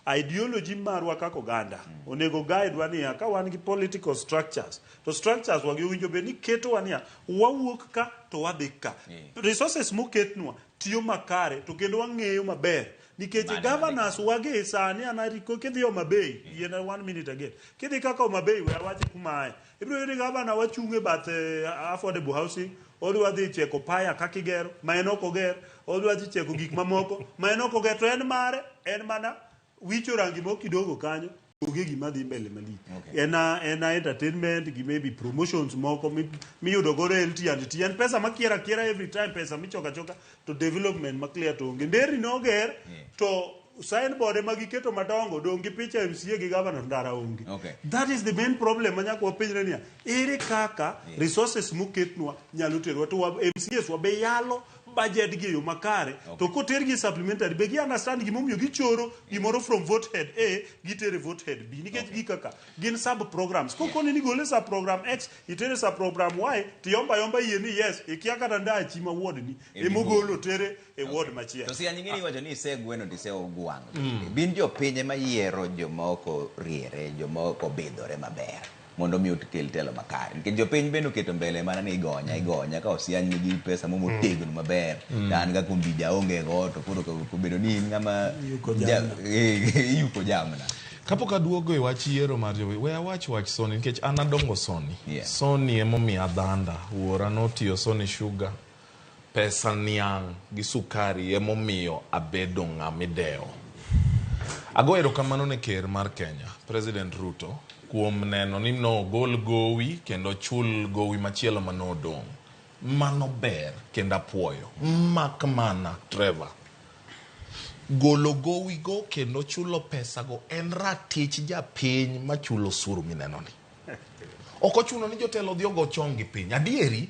ideology marwa kaka oganda onego guide wa niya ka wan gi political structures to structures wagi owinjo bed ni keto wa niya wawuok ka to wadhi ka. Resources moketnwa tiyo makare to kendo wang'eyo maber nikech governors wagi sani anariko kidhi Homa Bay yena 1 minute again kidhi kaka Homa Bay we awache kumae ibiro yudi governor wachunge bath affordable housing odwa dhi cheko paya kaka igero ma en ok oger odwa dhi cheko gik mamoko ma en ok oger to en mare en mana wicho rangi moko kidogo kanyo oge gima dhi mbele mali ena entertainment gi maybe promotions moko miyudo go LT and T and pesa makiera every time pesa michoka to development maklia to onge nderi no ger to signboard magiketo madongo dong gi picha MCA gi governor ndara onge. That is the main problem manyako wapenjre niya ere kaka resources moketnwa nyalo terwa to MCAs wabe yalo budget gi yo makare to koter gi supplementary be gi understand gimomiyo gichoro gimoro from vote head A gitere vote head B nikech gi kaka gin sub programs kokoni ni gole sub program X itere sub program Y tiyomba yie ni yes ikia kata ndachi ma ward ni emogolo tere e ward machielo. To si anyingini wacho ni segweno diseo gwang. Bin jo pinye mayiero jomoko riere jomoko bidhore maber mondo mi okel telo makare nikech jopiny bende oketo mbele mana ni igonya ka osiany nigi pesa motegno maber dan ga kumbija onge go to koro kobedo ni ng'ama yuko jamna. Kapok aduogo e wach yiero mar jowi we awach Sony nikech an adongo Sony. Sony emomiyo adhanda wuora notiyo Sony Sugar pesa niang' gi sukari emomiyo abedo ng'amideo. Ago erokamano ne ker mar Kenya, President Ruto, kuom neno ni nogol gowi kendo chul gowi machielo manodong'. Mano ber kendo apuoyo. Mak mana, Trevor. Golo gowi go kendo chulo pesa go en ratich japiny machulo osuru minenoni. Ok ochuno ni jotelo dhi ogo chong gi piny. Adieri,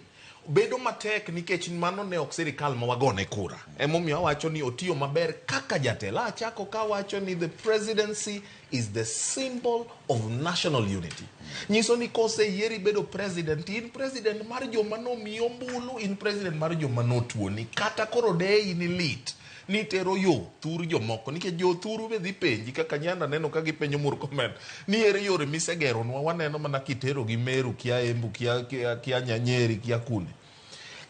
bedo matek nikech mano ne ok sirikal ma wagone kura. Emomiyo awacho ni otiyo maber kaka jatelo. Achako ka wacho ni the presidency is the symbol of national unity. Nyiso ni kose yieri bedo president, in president mar joma nomiyo ombulu, in president mar joma notuoni. Kata koro dei ni lit. Ni tero yo thur jomoko nikech jo thuru be dhi penji kaka nyanda neno ka gipenjo Murkomen ni ere yore misegero nwa waneno mana kitero gi Meru kia Embu kia Nyanyeri kia kune.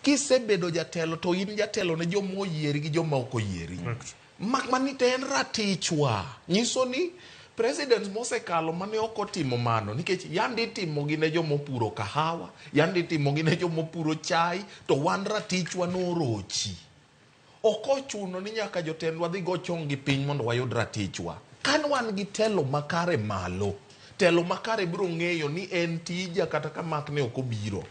Kisebedo jatelo to in jatelo ne joma oyieri gi joma ok oyieri. Mak mani te en ratichwa. Nyiso ni president mosekalo mane ok otimo mano nikech yandi timo gi ne joma opuro kahawa, yandi timo gi ne joma opuro chai, to wan ratichwa norochi. Ok ochuno ni nyaka jotendwa dhi go chong gi piny mondo wayud ratichwa. Kan wan gi telo makare malo, telo makare biro ng'eyo ni en tija kata ka mak ne ok obiro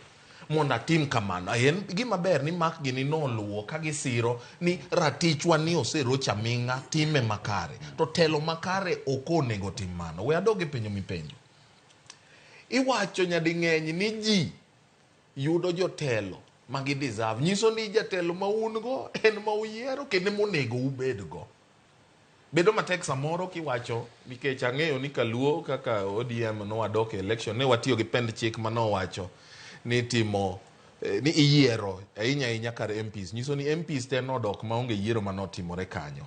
mondo atim kamano. En gima ber ni mak gini noluwo ka gisiro ni ratichwa ni oserocha ming'a time makare. To telo makare ok onego tim mano. We adoge penjo mipenjo. Iwacho nyadi ng'eny ni ji yudo jotelo magi deserve. Nyiso ni jatelo ma un go en ma uyiero kendo monego ubed go. Bedo matek samoro kiwacho nikech ang'eyo ni kaluo kaka ODM no wadoke election ne watiyo gi pend chik mano wacho ni timo ni iyiero ahinya kar MPs. Nyiso ni MPs te nodok maonge yiero manotimore kanyo.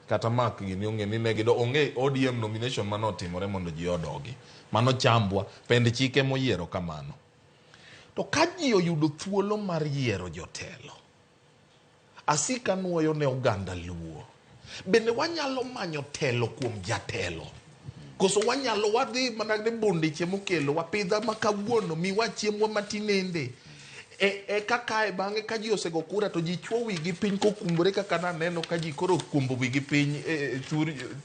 Kata mak gini onge ni negido onge ODM nomination manotimore mondo ji odogi. Mano chambwa pend chike moyiero kamano. To ka ji oyudo thuolo mar yiero jotelo, asika nuoyo ne oganda luo. Bende wanyalo manyo telo kuom jatelo. Koso wanyalo wadhi managde bondeche mokelo wapidha makawuono miwa chiemwa matinende. Kaka bang'e ka ji osego kura to ji chuo wigi piny kokumbore kaka naneno ka ji koro kumbo wigi piny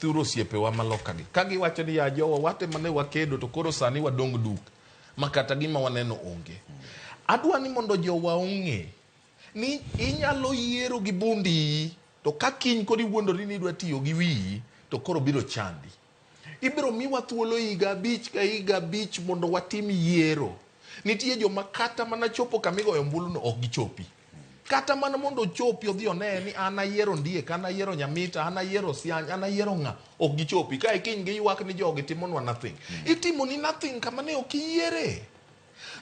thur osiepewa malokagi. Ka giwacho ni ya jowa wate mane wakedo to koro sani wadong duk. Makata gima waneno onge. Adwa ni mondo jowa ong'e ni inyalo yiero gi bundi to ka kiny kodi wuondori ni idwa tiyo gi wiyi to koro biro chandi. Ibiro miwa thuolo higa 5 ka higa 5 mondo watim yiero. Nitie joma kata mana chopo kamigoyo ombulu no ok gichopi. Kata mana mondo chopi odhi one ni an ayiero Ndiek, an ayiero Nyamita, an ayiero Siany, an ayiero ng'a, ok gichopi. Ka kiny giywak ni jogi timonwa nothing. Itimo ni nothing kama ne ok iyiere.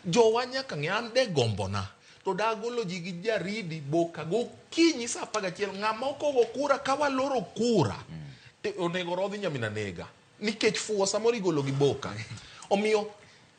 Jowa nyaka ng'e an de gombona to dagolo ji gi jaridi boka go kinyi sa 11 ng'ama okogo kura ka waloro kura onego rodhi nyamina nega nikech fuo samoro igolo gi boka. Omiyo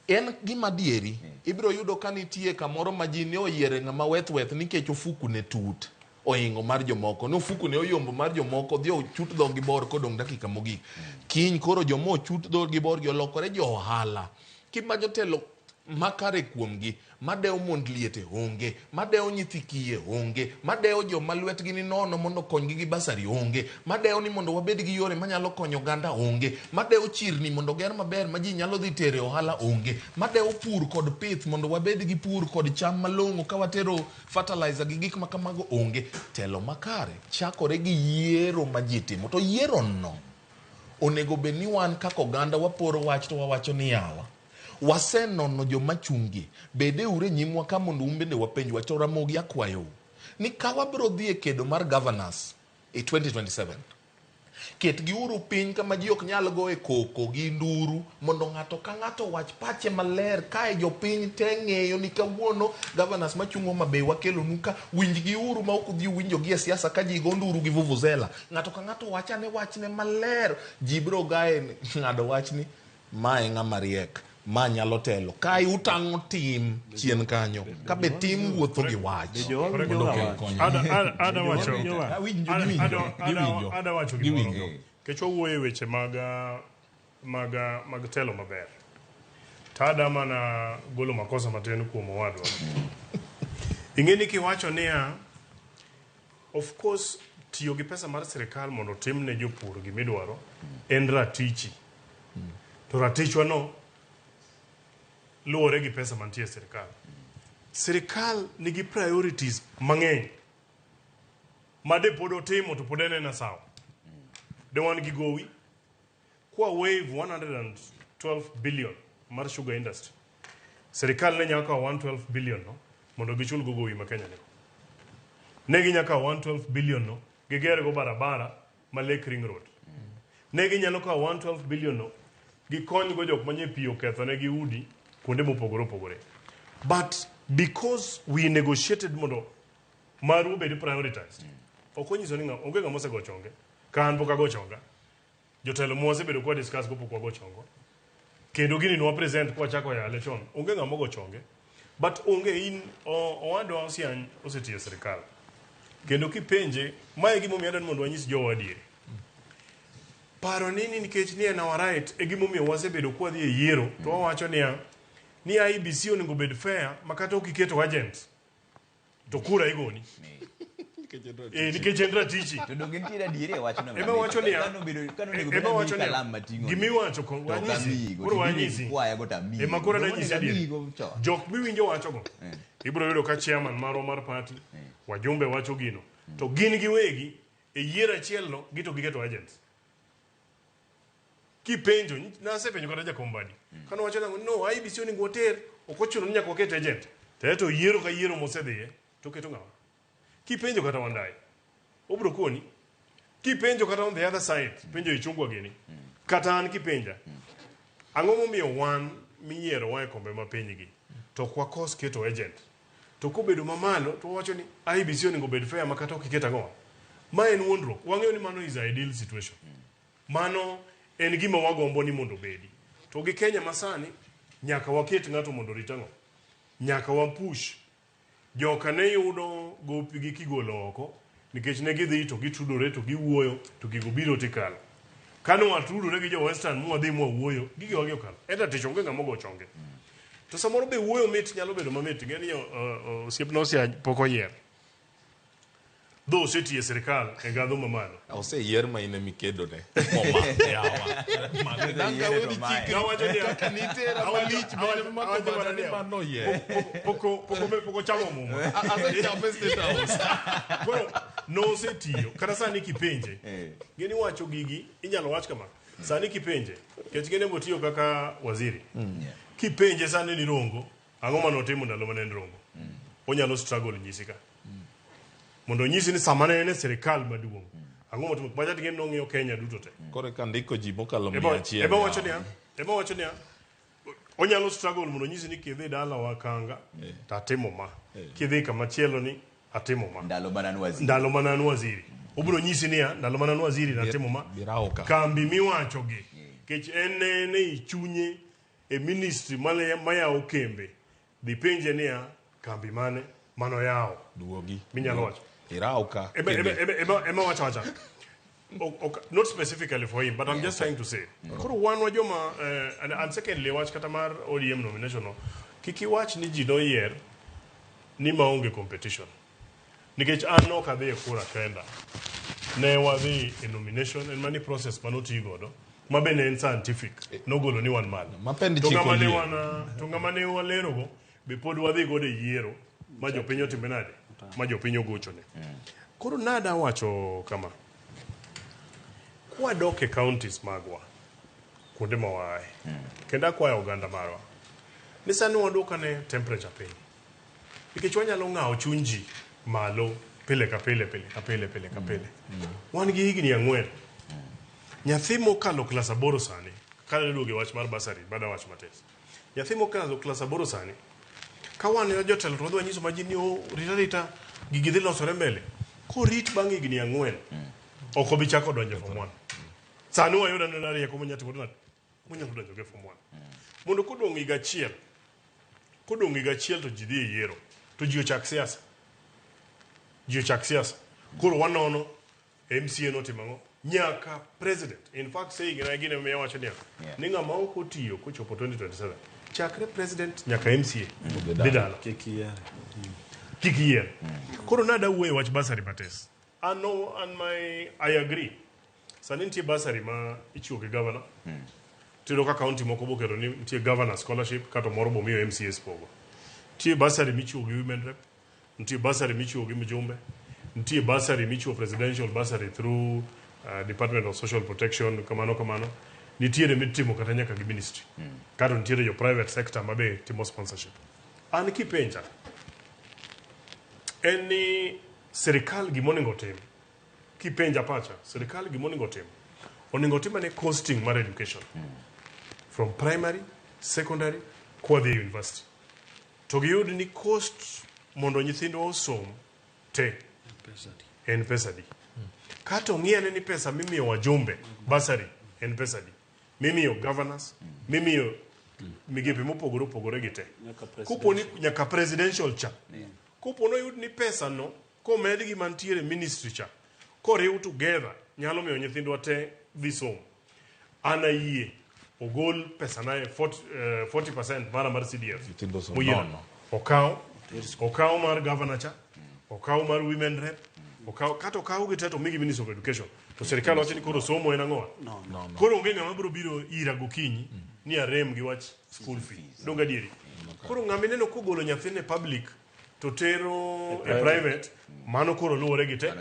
en gima dieri ibiro yudo ka nitie kamoro ma ji ne oyiere ng'ama weth nikech ofuku ne tut oingo mar jomoko no ofuku ne oyombo mar jomoko dhi ochut dhog gi bor kodong dakika mogik. Kiny koro jomo ochut dhog gi bor gi olokore jo ohala. Kimanyo telo makare kuomgi madeo mond liete onge, madeo nyithi kiye onge, madeo joma lwetgi ni nono mondo konygi gi basari onge, madeo ni mondo wabed gi yore manyalo konyo ganda onge, madeo chirni mondo ger maber ma ji nyalo dhi tere ohala onge, madeo pur kod pith mondo wabed gi pur kod cham malong'o ka watero fertilizer gi gik makamago onge. Telo makare chakore gi yiero ma ji timo. To yiero no onego bed ni wan kaka oganda waporo wach to wawacho ni yawa wasenono joma chungi bede ure nyimwa ka mondo umbende wapenj wacho Ramogi akwayo ni ka wabiro dhi e kedo mar governors e 2027 ket gi uru piny kama ji ok nyal go e koko gi nduru mondo ng'ato ka ng'ato wach pache maler kae jopiny te ng'eyo ni kawuono governors machungwa mabe wakelo nuka winj gi uru ma ok dhi winjo gi e siasa ka ji go nduru gi vuvuzela. Ng'ato ka ng'ato wachane wachne maler ji biro gae ng'ado wachni mae ng'ama riek ma nyalo telo kai utang'o tim chien kanyo ka be tim wuotho gi wach ada wacho gimoro kech owuoye weche mag telo maber tada mana golo makosa matin kuom owadwa ing'eni kiwacho niya Of course, tiyo gi pesa mar sirikal mondo tim ne jopur gimidwaro en ratichi. To ratichwa no luwore gi pesa mantie sirikal. Sirikal nigi priorities mang'eny. Made pod otimo to pod en sawa. De wan gi gowi. Kwa wave 112 billion mar sugar industry. Sirikal ne nyaka 112 billion no mondo gichul go gowi ma Kenya ne. Negi nyaka 112 billion no giger go barabara ma Lake Ring Road. Negi nyalo ka 112 billion no gikony go jok manye pi oketho ne gi udi kuonde mopogore opogore. But because we negotiated mondo maru obed prioritized. Okonyiso ni onge ng'ama osego chonge. Ka an pok ago chonga. Jotelo mose bedo kwa discuss go pok wago chongo. Kendo gini nwa present kwa chako ya election. Onge ng'ama ogo chonge. But onge in owadwa osiany osetiyo sirikal. Kendo kipenje mae gimo miyo mondo wanyis jowa adieri. Paro nini nikech ni en our right e gimo miyo wasebedo kwa dhi e yiero to wawacho ni IBC onego bed fair makata okiketo agent to kura igoni. Nikech en ratichi. To donge nitiere adieri e wachno. Ema wacho ni ema wacho ni kalama tingo. Gimi wacho ko wanyisi. Koro wanyisi. Kwaya go tami. Ema koro danyisi adieri. Jok miwinjo wacho go. Ibro yudo ka chairman marwa mar party wajumbe wacho gino. To gin giwegi e yiero achiel no gito giketo agents. Kipenjo nasepenjo kata jakombadi. Kano wacho nango no IBC onego oter okochuno ni nyaka oket agent. To yiero ka yiero mosedhiye to keto ng'awa. Kipenjo kata wandai. Obro koni. Kipenjo kata on the other side, penjo ichungwa gini. Kata an kipenja. Ang'o momiyo wan miyiero wa e kombe ma piny gi. To kwa kos keto agent. To kobedo mamalo to wacho ni IBC onego bed fair makata okiketa ng'o. Ma en wondruok. Wang'eyo ni mano is a ideal situation. Mano en gima wagombo ni mondo bedi. To gi Kenya masani nyaka waket ng'ato mondo ritang'o. Nyaka wapush. Joka ne yudo gopi gi kigolo oko nikech ne gidhi to gitudore to giwuoyo to gigo biro tikalo. Kano watudore gi jo Western mu wadhi mu wuoyo gigi wagi okalo. Eta tich onge ng'ama go chonge. To samoro be wuoyo mit nyalo bedo mamit ngeni osiepno osia pok oyier. Dho osetie sirikal e ngadho mamalo. Oseyier ma ine mikedo ne. Poko chamo mumo. No osetiyo. Kata sani kipenje. Gini wacho gigi inyalo wach kama. Sani kipenje. Kech gene motiyo kaka waziri. Kipenje sani ni Rongo. Ang'o manotimo ndalo mane en Rongo. Onyalo struggle nyisika. Mondo nyisi ni samane ene sirikal maduong'. Ang'o motimo bajat gen nong'iyo Kenya duto te. Kore ka ndiko ji mokalo 100. Eba wacho ni onyalo struggle mondo nyisi ni kidhi dala wakanga tatimo ma. Kidhi kama chielo ni atimo ma. Ndalo mananu waziri. Obro nyisi ni ndalo mananu waziri natimo ma. Kambi miwacho gi. Kech en ne ichunye e ministry maya okembe. Dipenje ni kambi mane mano yao. Duogi. Minyalo wacho. Irauka. Ema wacha. Not specifically for him, but I'm just trying to say. Koro one wajoma and secondly watch katamar ODM nomination no. Kiki watch ni ji no year ni maonge competition. Nikech an no kadhi kura kenda. Ne wadhi e nomination and money process manoti godo. Mabene en scientific. No golo ni one man. Mapendi chiko ni. Tungamane walero go be pod wadhi godo e yiero. Majo pinyo timbenade. Majo pinyo gocho ne. Koro nada wacho kama. Kwa doke counties magwa. Kuonde mawae. Kenda kwa ya Uganda marwa. Nisani wadoka ne temperature piny. Nikech wanyalo ng'awo chunji malo pile ka pile. Wan gi higni 4. Nyathi mokalo klas 8 sani. Kale duoge wach mar basari bada wach mates. Nyathi mokalo klas 8 sani. Kawan yo jotelo to wadwa nyiso majini rita gigi dhi losore mbele. Ko rit bang' higni 4. Ok obi chako donjo form 1. Sani wayudo na rieko monyatimo munyalo donjo ge form 1. Mondo kodong' higa achiel. Kodong' higa achiel to ji dhi e yiero. To ji ochak siasa. Koro wanono MCA notimang'o nyaka president. In fact say gine miya wacho ni ng'ama ok otiyo kochopo 2027. Chakre president nyaka MCA. Didala. Kiki yier. Koro nada wuoye wach basari mates. I agree. Sani nitie basari ma ichiwo gi governor. Tiro ka county moko bokero ni nitie governor scholarship kato moro bomiyo MCS pogo. Nitie basari michiwo gi women rep. Nitie basari michiwo gi mjumbe. Nitie basari michiwo presidential basari through Department of Social Protection kamano. Nitiere mitimo kata nyaka gi ministry. Kato nitiere jo private sector mabe timo sponsorship. An kipenja. Eni serikal gimonego tim. Kipenja pacha, serikal gimonego tim. Onego tim ane costing mar education. From primary, secondary, kwa the university. To giyud ni cost mondo nyithindo osom te en pesa di. Kato ng'iane ni pesa mimiyo wajumbe basari en pesa di. Mimiyo governors, mimiyo migepe mopogore gi te. Kupo ni nyaka presidential cha. Kupo no yud ni pesa no komed gi mantiere ministry cha. Koriw together nyalo miyo nyithindo te dhi som. Ana yie ogol pesa na 40% mar CDF. Okaw mar governor cha, okaw mar women rep, okaw giteto migi ministry of education. To serikal wacho ni koro somo en ang'o? Koro onge ng'ama biro biro ira gokinyi ni arem gi wach school fee. Donga dieri. Koro ng'ama neno kogolo nyathine public to tero e private mano koro luwore gi te.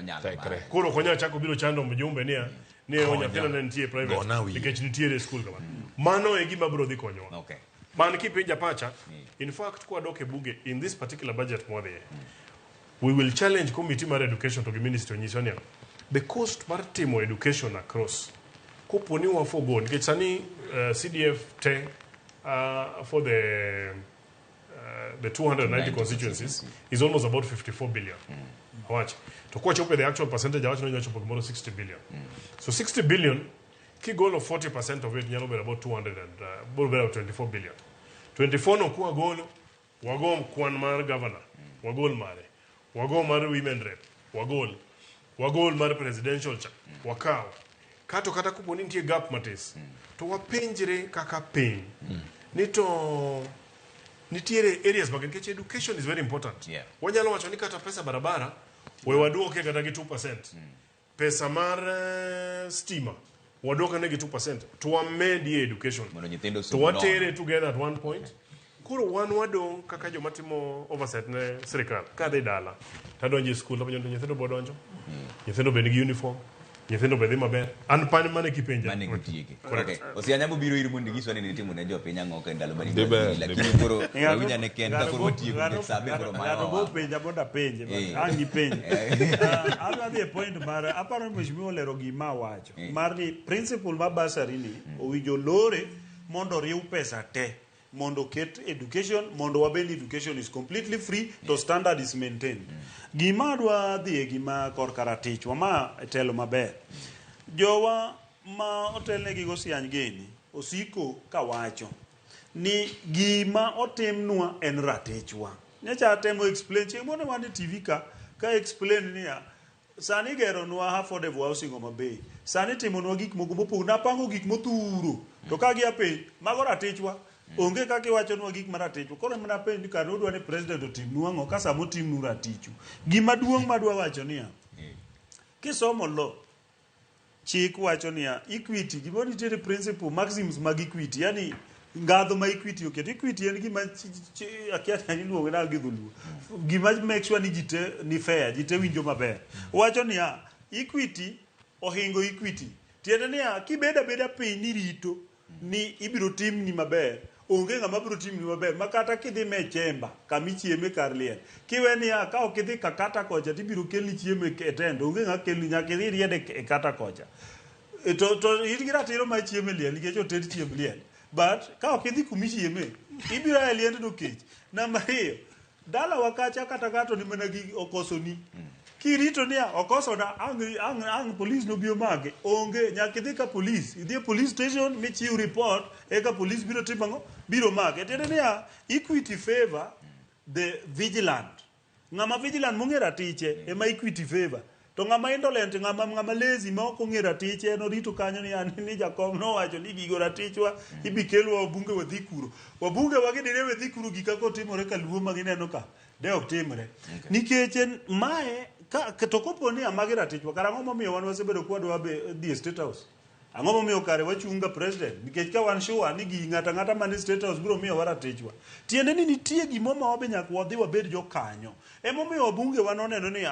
Koro konya chako biro chando mjumbe niya ni nyathina ne nitie private nikech nitiere school kama. Mano e gima biro dhi konyowa. Man kipenja pacha, in fact kwa doke buge in this particular budget more we will challenge committee mar education to the ministry onyiso ni the cost mar timo education across koponi wa fogo nikech sani CDF te for the 290 constituencies is almost about 54 billion. Watch. To kwa chope the actual percentage awach no chope more 60 billion. So 60 billion ki goal of 40% of it nyalo be about 24 billion. 24 no kwa goal wagom kwan mar governor wagol mare wagol mar women rep wagol mar presidential cha wakaw kato kata kuponi nitie gap matis to wapenjre kaka piny ni to nitiere areas mag nikech education is very important. Wanyalo wacho ni kata pesa barabara we waduoke kata gi 2%. Pesa mar stima waduoke ne gi 2%. To wamedi education. To watere together at one point. Kuro wan wadong kaka joma timo oversight ne serikal. Ka dhi dala. Tadonje school to nyithindo bodonjo. Nyithindo be nigi uniform. Nyithindo be dhi maber. An pan mane kipenja. Mane gitieke. Okay. Osianyambo biro ir mondo giso ni nitimo ne jopiny ang'o ndalo mani. Lakini koro winya ne ken ka koro tieko ne sabe koro mayo. Ngado go penja moda penje. Angi penje. Adwa dhi e point mar aparo mheshimiwa lero gima wacho. Mar ni principle ma basari ni owinjo lore mondo riu pesa te. Mondo ket education, mondo wabend education is completely free, to standard is maintained. Gima adwa dhi e gima kor karatich wa ma telo maber. Jowa ma otelne gi gosiany geni osiko kawacho ni gima otimnwa en ratechwa. Nyacha temo explain che mbona wan TV ka explain niya sani gero nwa affordable housing o mabe. Sani timo nwa gik moko mopog na pango gik mothuro. To ka gi ape mago ratechwa. Onge kake wacho nwa gik maraticho. Koro mna pendi ka odwa ni president otim nuango ka samo tim nu raticho. Gima duong' madwa wacho niya. Kisomo lo chik wacho niya equity gima nitiere principle maxims mag equity yani ngadho ma equity oket. Equity en gima akiata ni luongo na gi dhulu. Gima make sure ni jite ni fair, jite winjo maber. Wacho niya equity ohingo equity. Tiende niya kibeda beda piny ni rito ni ibiro tim ni maber. Onge ng'ama biro tim ni maber makata kidhi me chemba kami chieme kar liel kiweni ka okidhi kakata kocha tibiro kelni chieme e tendo onge ng'a kelni nyaka idhi riede e kata kocha to in gi ratiro ma chieme liel nikech oted chiemb liel but ka okidhi kumi chieme ibiro e liend no kech. Namba 2 dala wakacha kata gato ni mana gi okoso ni kirito niya okoso na ang police no bio mage onge nyaka idhi ka police idhi police station michiw report eka police biro timango biro mage. Tende niya equity favor the vigilant. Ng'ama vigilant mong'e ratiche ema equity favor. To ng'ama indolent ng'ama lazy ma ok ong'e ratiche no rito kanyo ni jakom no wacho ni gigo ratichwa ibikelwa wabunge wadhi kuro. Wabunge wagidire wadhi kuro gika ko timore ka luo magineno ka de ok timre. Nikech mae to kopo ni amagira tichwa karang'o momiyo wan wasebedo kwadwa dhi State House. Ang'o momiyo kare wachunga president nikech ka wan sure ni gi ng'ata mani State House biro miyo waratichwa. Tiende ni nitie gimo ma wabe nyaka wadhi wabed jokanyo. Emomiyo wabunge wan oneno ni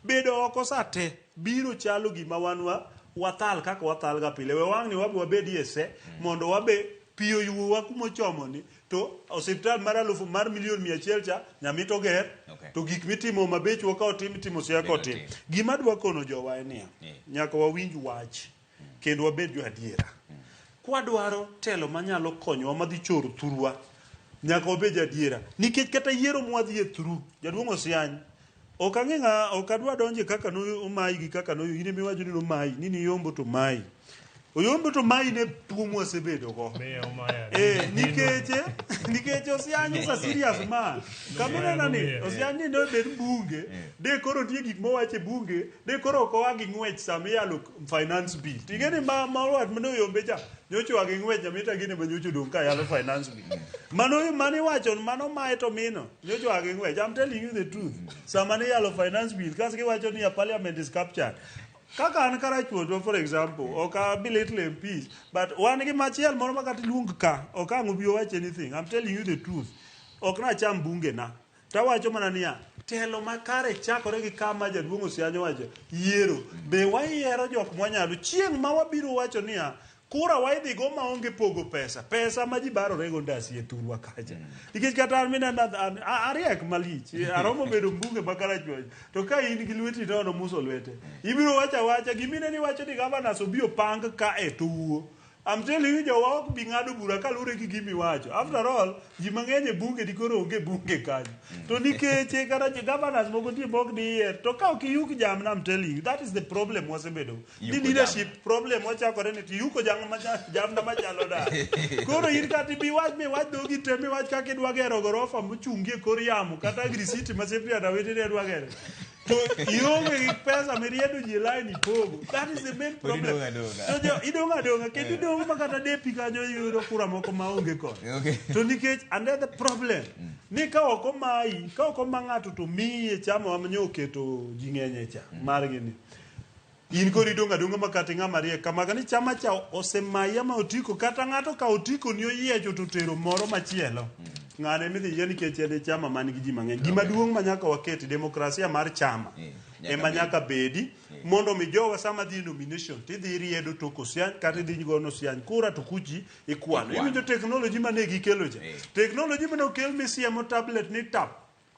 bedo oko sate biro chalo gima wan wathal kaka wathal ga pile. We wang' ni wabe wabedi ese mondo wabe piyo yuwa kumochomo ni to osiptal mar 1,100,000 cha nyamito ger to gik mitimo mabech waka otim timo sia kotim. Gima dwa kono jowa enia nyaka wawinj wach kendo wabed jo adiera. Kwadwaro telo manyalo konyowa madhi choro thurwa nyaka wabed adiera nikech kata yiero mwadhi e thuru jaduong' Osiany ok ang'enga ok adwa donje kaka no mai gi kaka no ine miwajo ni no mai nini yombo to mai oyombo to mai ne tuo mwasebedo go nikech Osiany is a serious man kamina nani Osiany no bed bunge de koro tie gik mowache bunge de koro ko wagi ngwech samiyalo finance bill tigeni mawad mano yombe cha nyocho wagi ngwech nyamita gine manyocho dong ka yalo finance bill mani wacho mano mae to mino nyocho wagi ngwech. I'm telling you the truth samani yalo finance bill kasi wacho ni a parliament is captured. Kaka an karachuoto for example oka be little MPs but wan gi machiel moro makati luong ka oka ng'ubio wache anything. I'm telling you the truth ok na cham bunge na tawacho mana niya telo makare chakore gi kama jaduong' Osiany wacho yiero be wayiero jok mwanyalo chieng' ma wabiro wacho niya kura waidhi go maonge pogo pesa ma ji barore go ndasi e thurwa kacha nikech kata an mina ariek malich aromo bedo mbunge makarachuocho to ka in gi lweti to muso lwete ibiro wacha gimine ni wacho ni governors obio pang ka e tuwo. I'm telling you jowa ok bi ng'ado bura kalure gi gimi wacho. After all ji mang'eny e bunge di koro onge bunge kanyo to nikech kata governors moko tie mok di yier to ka ok yuk jamna. I'm telling you that is the problem wasebedo the leadership problem wachakore ni yuko jamna machalo da koro in kati bi wach mi wach dogi temi wach kaka idwa gero gorofa mochungie kor yamo kata grisiti ma sepia da wetene dwa gero to yonge gi pesa miriedo ji line pogo. That is the main problem. So idonga kendo idonga makata depi kanyo yudo kura moko maonge kon to nikech under the problem ni ka oko mai ka oko mang'ato to miye chama wamnyoke to ji ng'enye cha mar gini in kori donga makati ng'ama riek kamaga ni chama cha osemaya ma otiko kata ng'ato ka otiko ni oyiecho to tero moro machielo ng'ane midhi yeni nikech ede chama man gi ji mang'eny. Gima duong' manyaka waketi demokrasia mar chama ema nyaka bedi mondo mi jowa sama dhi nomination tidhi riedo to Osiany kata dhi gono Osiany kura to kuchi ikwano. Iwinjo technology mane gikelo cha technology mane okel misiemo tablet ni tap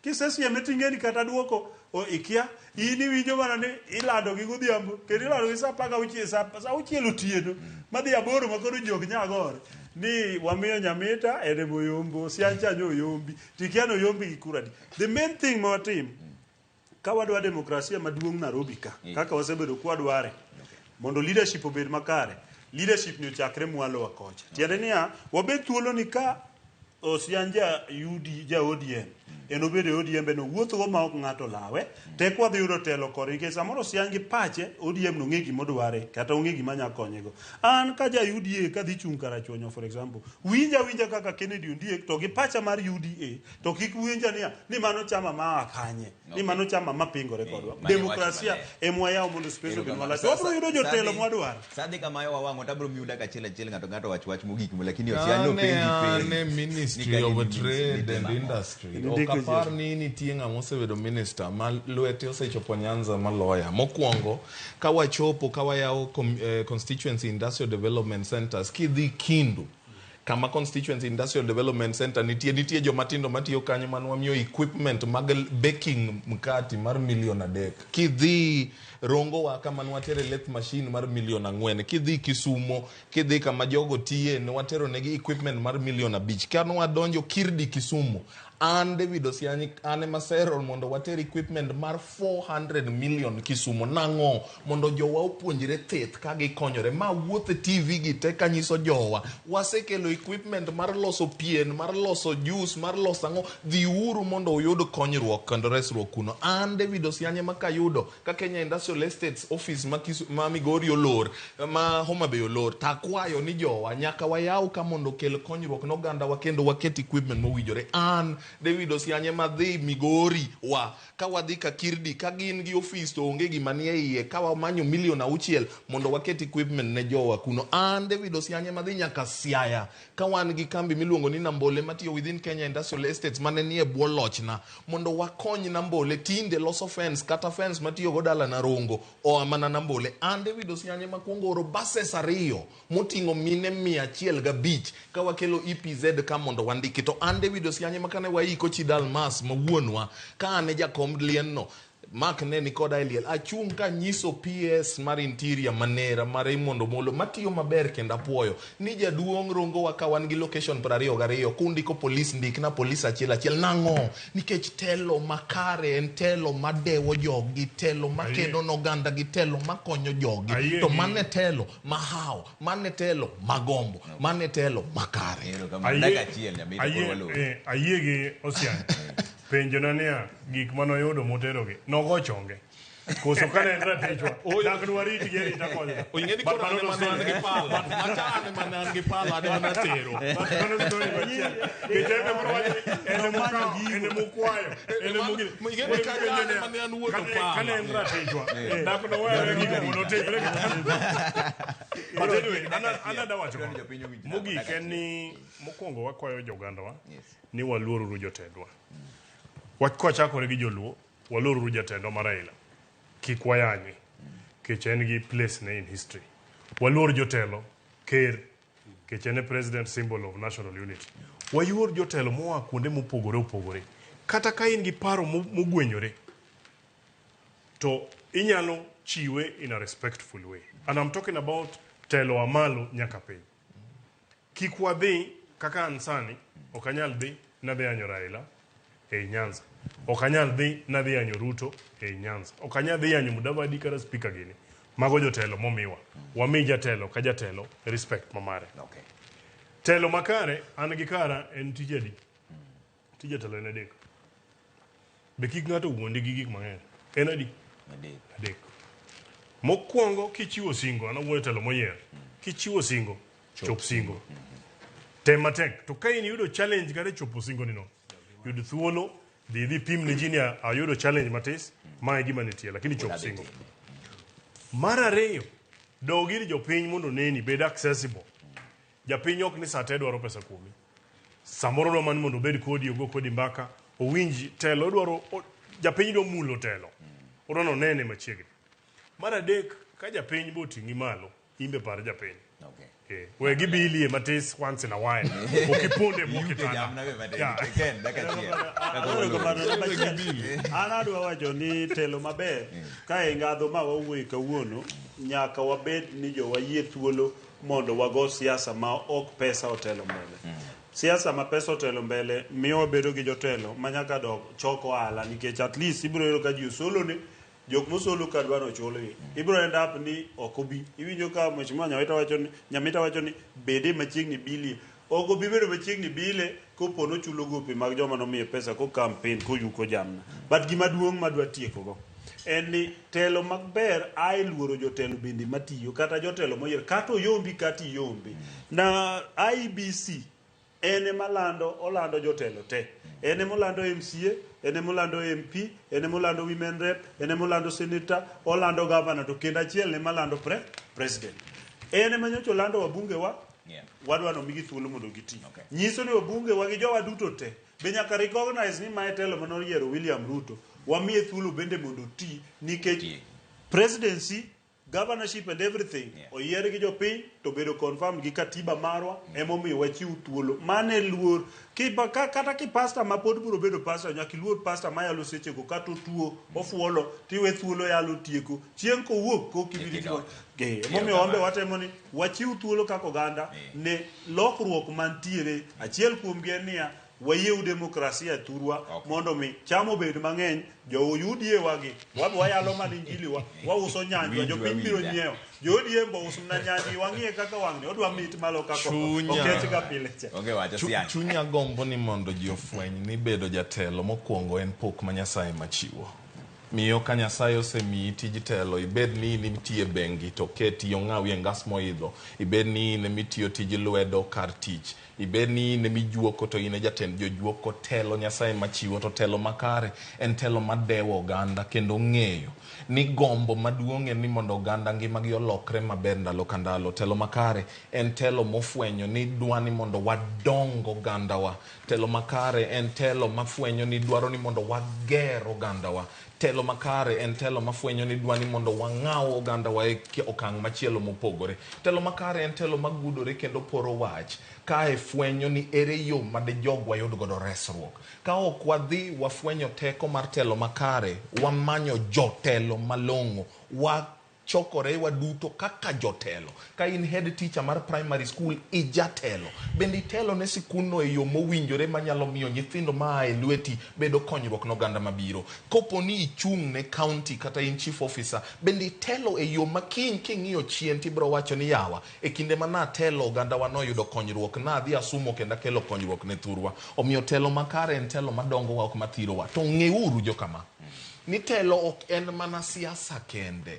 kisesieme tingeni kata duoko ikia ini winjo mana ni ilando gi godhiambo kendo ilando gi sa 6 otieno madhi aboro makoro jok nyagore ni wamiyo nyamita ene moyombo Osiany chanyo yombi tikiano yombi gi kuradi. The main thing mawatim ka wadwa demokrasia maduong' Nairobi ka kaka wasebedo kwadware mondo leadership obed makare. Leadership ni ochakre mwalo wa kocha tiende niya wabed thuolo ni ka Osiany ja ODM eno bede ODM beno wuotho go ma ok ng'ato lawe tek wadhi yudo telo kor nikech samoro Osiany gi pache ODM no ng'e gimodware kata ong'e gima nya konyego. An ka ja UDA ka dhi chung karachuonyo for example winja kaka Kennedy Ondiek to gi pacha mar UDA to kik winja ni mano chama ma akanye ni mano chama mapingore kodwa. Demokrasia emwayaw mondo space obed malach wabro yudo jotelo mwadwaro sadhi kama yo wawango tabro miuda ka chiel ng'ato wach mogik lakini Osiany no pengi Ministry of Trade and Industry kapar ni nitie ng'ama osebedo minister ma lwete osechopo Nyanza maloya mokwongo ka wachopo ka wayawo constituency industrial development centers kidhi Kindu kama constituency industrial development center nitie jomatindo matiyo kanyo manwamiyo equipment mag baking mkati mar $1 million kidhi Rongo wa kama nwatere leth machine mar $4 million kidhi Kisumo kidhi kama jogo tiye nwatero negi equipment mar $5 million kanwa donjo Kirdi Kisumo an David Osiany ane masero mondo water equipment mar 400 million Kisumo nang'o mondo jowa opuonjire theth ka gikonyore ma wuothe TV gi te kanyiso jowa wasekelo equipment mar loso pien mar loso juice mar loso ang'o dhi uru mondo uyud konyruok kendo resruok kuno. An David Osiany makayudo ka Kenya Industrial Estates Office ma Migori olor ma Homa Bay olor takwayo ni jowa nyaka wayaw ka mondo kel konyruok no ganda wa kendo waket equipment mowinjore. An David Osianye madhi Migori wa ka wadhi ka Kirdi ka gin gi office to onge gima nie iye ka wamanyo $1,600,000 mondo waket equipment ne jowa kuno. An David Osianye madhi nyaka Siaya ka wan gi kambi miluongo ni Nambole matiyo within Kenya Industrial Estates mane nie bwo lochna mondo wakony Nambole tinde loso fence kata fence matiyo go dala na Rongo o mana Nambole. An David Osianye makwongo oro buses 2 moting'o mine 105 ka wakelo EPZ ka mondo wandiki. To an David Osianye makane waiko Chidalmas mawuonwa ka ane jakom lienno Mark ne ni koda Eliel achung ka nyiso PS mar interior Manera mar Ramondo Molo matiyo maber kenda puoyo ni jaduong' Rongo wa ka wan gi location 22 kundiko police ndik na police achiel nang'o nikech telo makare en telo madewo jogi telo makedo noganda gi telo makonyo jogi to mane telo mahao mane telo magombo mane telo makare. Ayegi Osian penjo nania gik manoyudo moterogi nogo chonge koso kane endra tichwa dak dwariti geri takonya ingeni ko ane manan gi pala machane manan gi pala ade manatero kitende mroje ene mukwayo ene mugi ingeni kane manan wuoto pala kane endra tichwa dak no were gik monotere but anyway ana dawacho mugi keni mokwongo wakwayo jogandawa ni waluoro jotendwa kwachakore gi joluo waluoro jatendwa mar Raila kik wayanye kech en gi place ne in history waluor jotelo ker kech en president symbol of national unity wayuor jotelo moa kuonde mopogore kata ka in gi paro mogwenyore to inyalo chiwe in a respectful way and I'm talking about telo amalo nyaka piny kik wadhi kaka ansani okanyal dhi nadhi anyo Raila e Nyanza okanyal dhi nadhi anyo Ruto e Nyanza okanyal dhi anyo Mudavadi kata speaker gini mago jotelo momiwa wami jatelo ka jatelo respect mamare telo makare an gi kara en tijedi tije telo en adek be kik ng'ato wuondi gi gik mang'eny en adi adek mokwongo kichiwo singo an wuoyo telo moyier kichiwo singo chop singo tema tek to ka in yudo challenge kare chopo singo nino yud thuolo dhi pim ni jini ayudo challenge matis ma gima nitie lakini chop singo mar ariyo dogiri jopiny mondo neni bed accessible japiny ok ni sate dwaro pesa kuomi samoro no man mondo bed kodi ogo kodi mbaka owinji telo dwaro japiny do mulo telo orono nene machiegni mar adek ka japiny boting'i malo imbe par japiny we gibilie matis once in a while okiponde mokitana ana adwa wacho ni telo maber ka ingadho ma wawuoyi kawuono nyaka wabed ni jowayie thuolo mondo wago siasa ma ok pesa otelo mbele siasa ma pesa otelo mbele miyo wabedo gi jotelo ma nyaka dog choko ala nikech at least ibiro yero ka ji usolo ne jok mosolo ka dwano chologi ibiro end up ni okobi iwinjo ka mheshimiwa Nyamita wacho ni bede machiegni bili okobi bedo machiegni bile kopono chulo gope mag joma nomiye pesa ko campaign ko yuko jamna but gima duong' madwa tieko go en ni telo maber ai luoro jotelo bende matiyo kata jotelo moyier kata oyombi kata iyombi na IBC ene olando jotelo te ene molando MCA ene molando MP ene molando women rep ene molando senator olando governor to kenda achiel ne malando president ene manyocho lando wabunge wa wadwano migi thuolo mondo giti nyiso ni wabunge wa gi jowa duto te be nyaka recognize ni mae telo manoriero William Ruto wamiye thuolo bende mondo ti nikech presidency governorship and everything oyier gi jopiny to bedo confirmed gi katiba marwa emomiyo wachiw thuolo mane luor kata ki pastor ma pod biro bedo pastor nyaka luor pastor ma yalo sechego kata otuo ofuolo tiwe thuolo yalo tieko chieng' kowuok kokibiri emomiyo wambe watemo ni wachiw thuolo kaka oganda ne lokruok mantiere achiel kuomgi en niya wayew demokrasia thurwa mondo mi chamo bed mang'eny jo UDA wagi wayalo man injili wauso nyanjwa jopiny biro nyiewo jo ODM bo usna nyanji wang'ie kaka wang'ni odwa mit malo kaka okech ka pile cha chunya gombo ni mondo ji ofweny ni bedo jatelo mokwongo en pok ma Nyasaye machiwo miyo ka Nyasaye osemiyi tij telo, ibed ni in imtiye bengi to keti ong'awi e ngas moidho, ibed ni in emitiyo tij lwedo kar tich, ibed ni in emijuoko to in e jatend jojuoko, telo Nyasaye machiwo to telo makare en telo madewo oganda kendo ng'eyo ni gombo maduong' en ni mondo oganda ngimagi olokre maber ndalo ka ndalo. Telo makare en telo mofwenyo ni dwani mondo wadong ogandawa. Telo makare en telo mafwenyo ni dwaro ni mondo wager ogandawa. Telo makare en telo mafwenyo ni dwani mondo wang'aw ogandawa e okang' machielo mopogore. Telo makare en telo magudore kendo poro wach kae fwenyo ni ere yo made jogwa yud godo resruok. Ka ok wadhi wafwenyo teko mar telo makare, wamanyo jotelo malong'o, chokore waduto kaka jotelo. Ka in head teacher mar primary school, ijatelo. Bende itelo ne sikuno e yo mowinjore manyalo miyo nyithindo maa e lweti bedo konyruok n'oganda mabiro. Kopo ni ichung' ne county kata in chief officer, bende itelo e yo makiny king'iyo chien tibro wacho ni yawa, e kinde mana telo oganda wa noyudo konyruok, na adhi asumo kenda kelo konyruok ne thurwa. Omiyo telo makare en telo madongo wa ok mathirowa. To ng'euru jo kama, ni telo ok en mana siasa kende.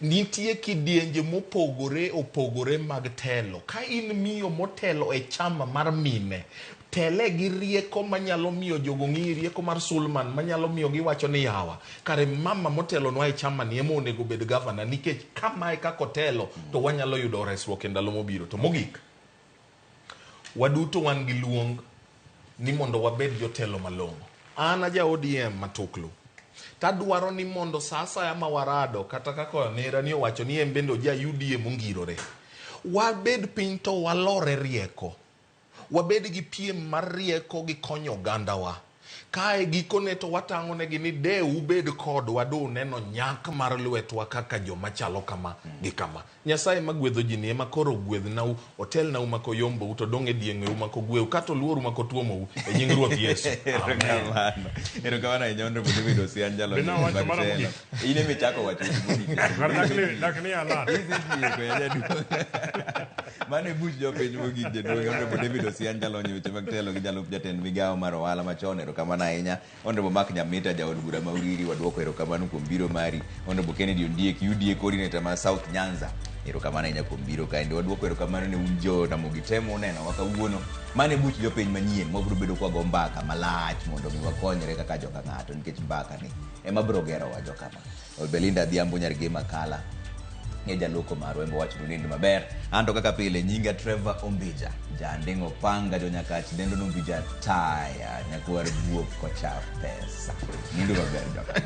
Nitie kidienje mopogore opogore mag telo. Ka in miyo motelo e chama mar mine, tele gi rieko manyalo miyo jogo ng'i, rieko mar Sulman manyalo miyo giwacho ni yawa, kare mama motelo nwa e chama ni emo onego bed governor, nikech kama e kako telo to wanyalo yudo resruok e ndalo mobiro. To mogik, waduto wan gi luong ni mondo wabed jotelo malong'o. An aja ODM matuklu, tadwaro ni mondo sasa ya mawarado kata kako nera ni owacho ni en bende oja UDA mongirore, wabed piny to walore rieko, wabed gi piem mar rieko gi konyo ogandawa. Kae gikone to watang'o negi ni de ubed kodwa do neno nyak mar lwetwa kaka joma chalo kama gi kama. Nyasaye magwedho ji ni ema koro gwedhnau, otelnau makoyombo to dong' e dieng'eu makogweu kata luoru makotuomou e nying Ruoth Yesu. Amen. Erokamano ahinya Honorable David Osian jalo. Ine michako wacho. Lakini ala. Mane buch jopiny mogik jaduong' Honorable David Osian jalo weche mag telo gi jalup jatend migawo mar ohala machon. Erokamano ahinya Honorable Mark Nyamita jaod bura ma Uriri, waduoko erokamano kuom biro mari. Honorable Kennedy Ondiek UDA coordinator ma South Nyanza, erokamano ahinya kuom biro kae. Waduoko erokamano ne un jo Ramogi temo neno wa kawuono. Mane buch jopiny manyien mobiro bedo kwa go mbaka malach mondo mi wakonyre kaka joka ng'ato, nikech mbaka ni ema biro gero wa joka ma. Belinda Dhiambo nyargi makala ne jaloko marwa embo wacho nindo maber. Anto kaka pile nyinga Trevor Ombija, jandingo panga jo nyakach dendo Ombija taya nyakwar buok kocha pesa. Nindo maber joka.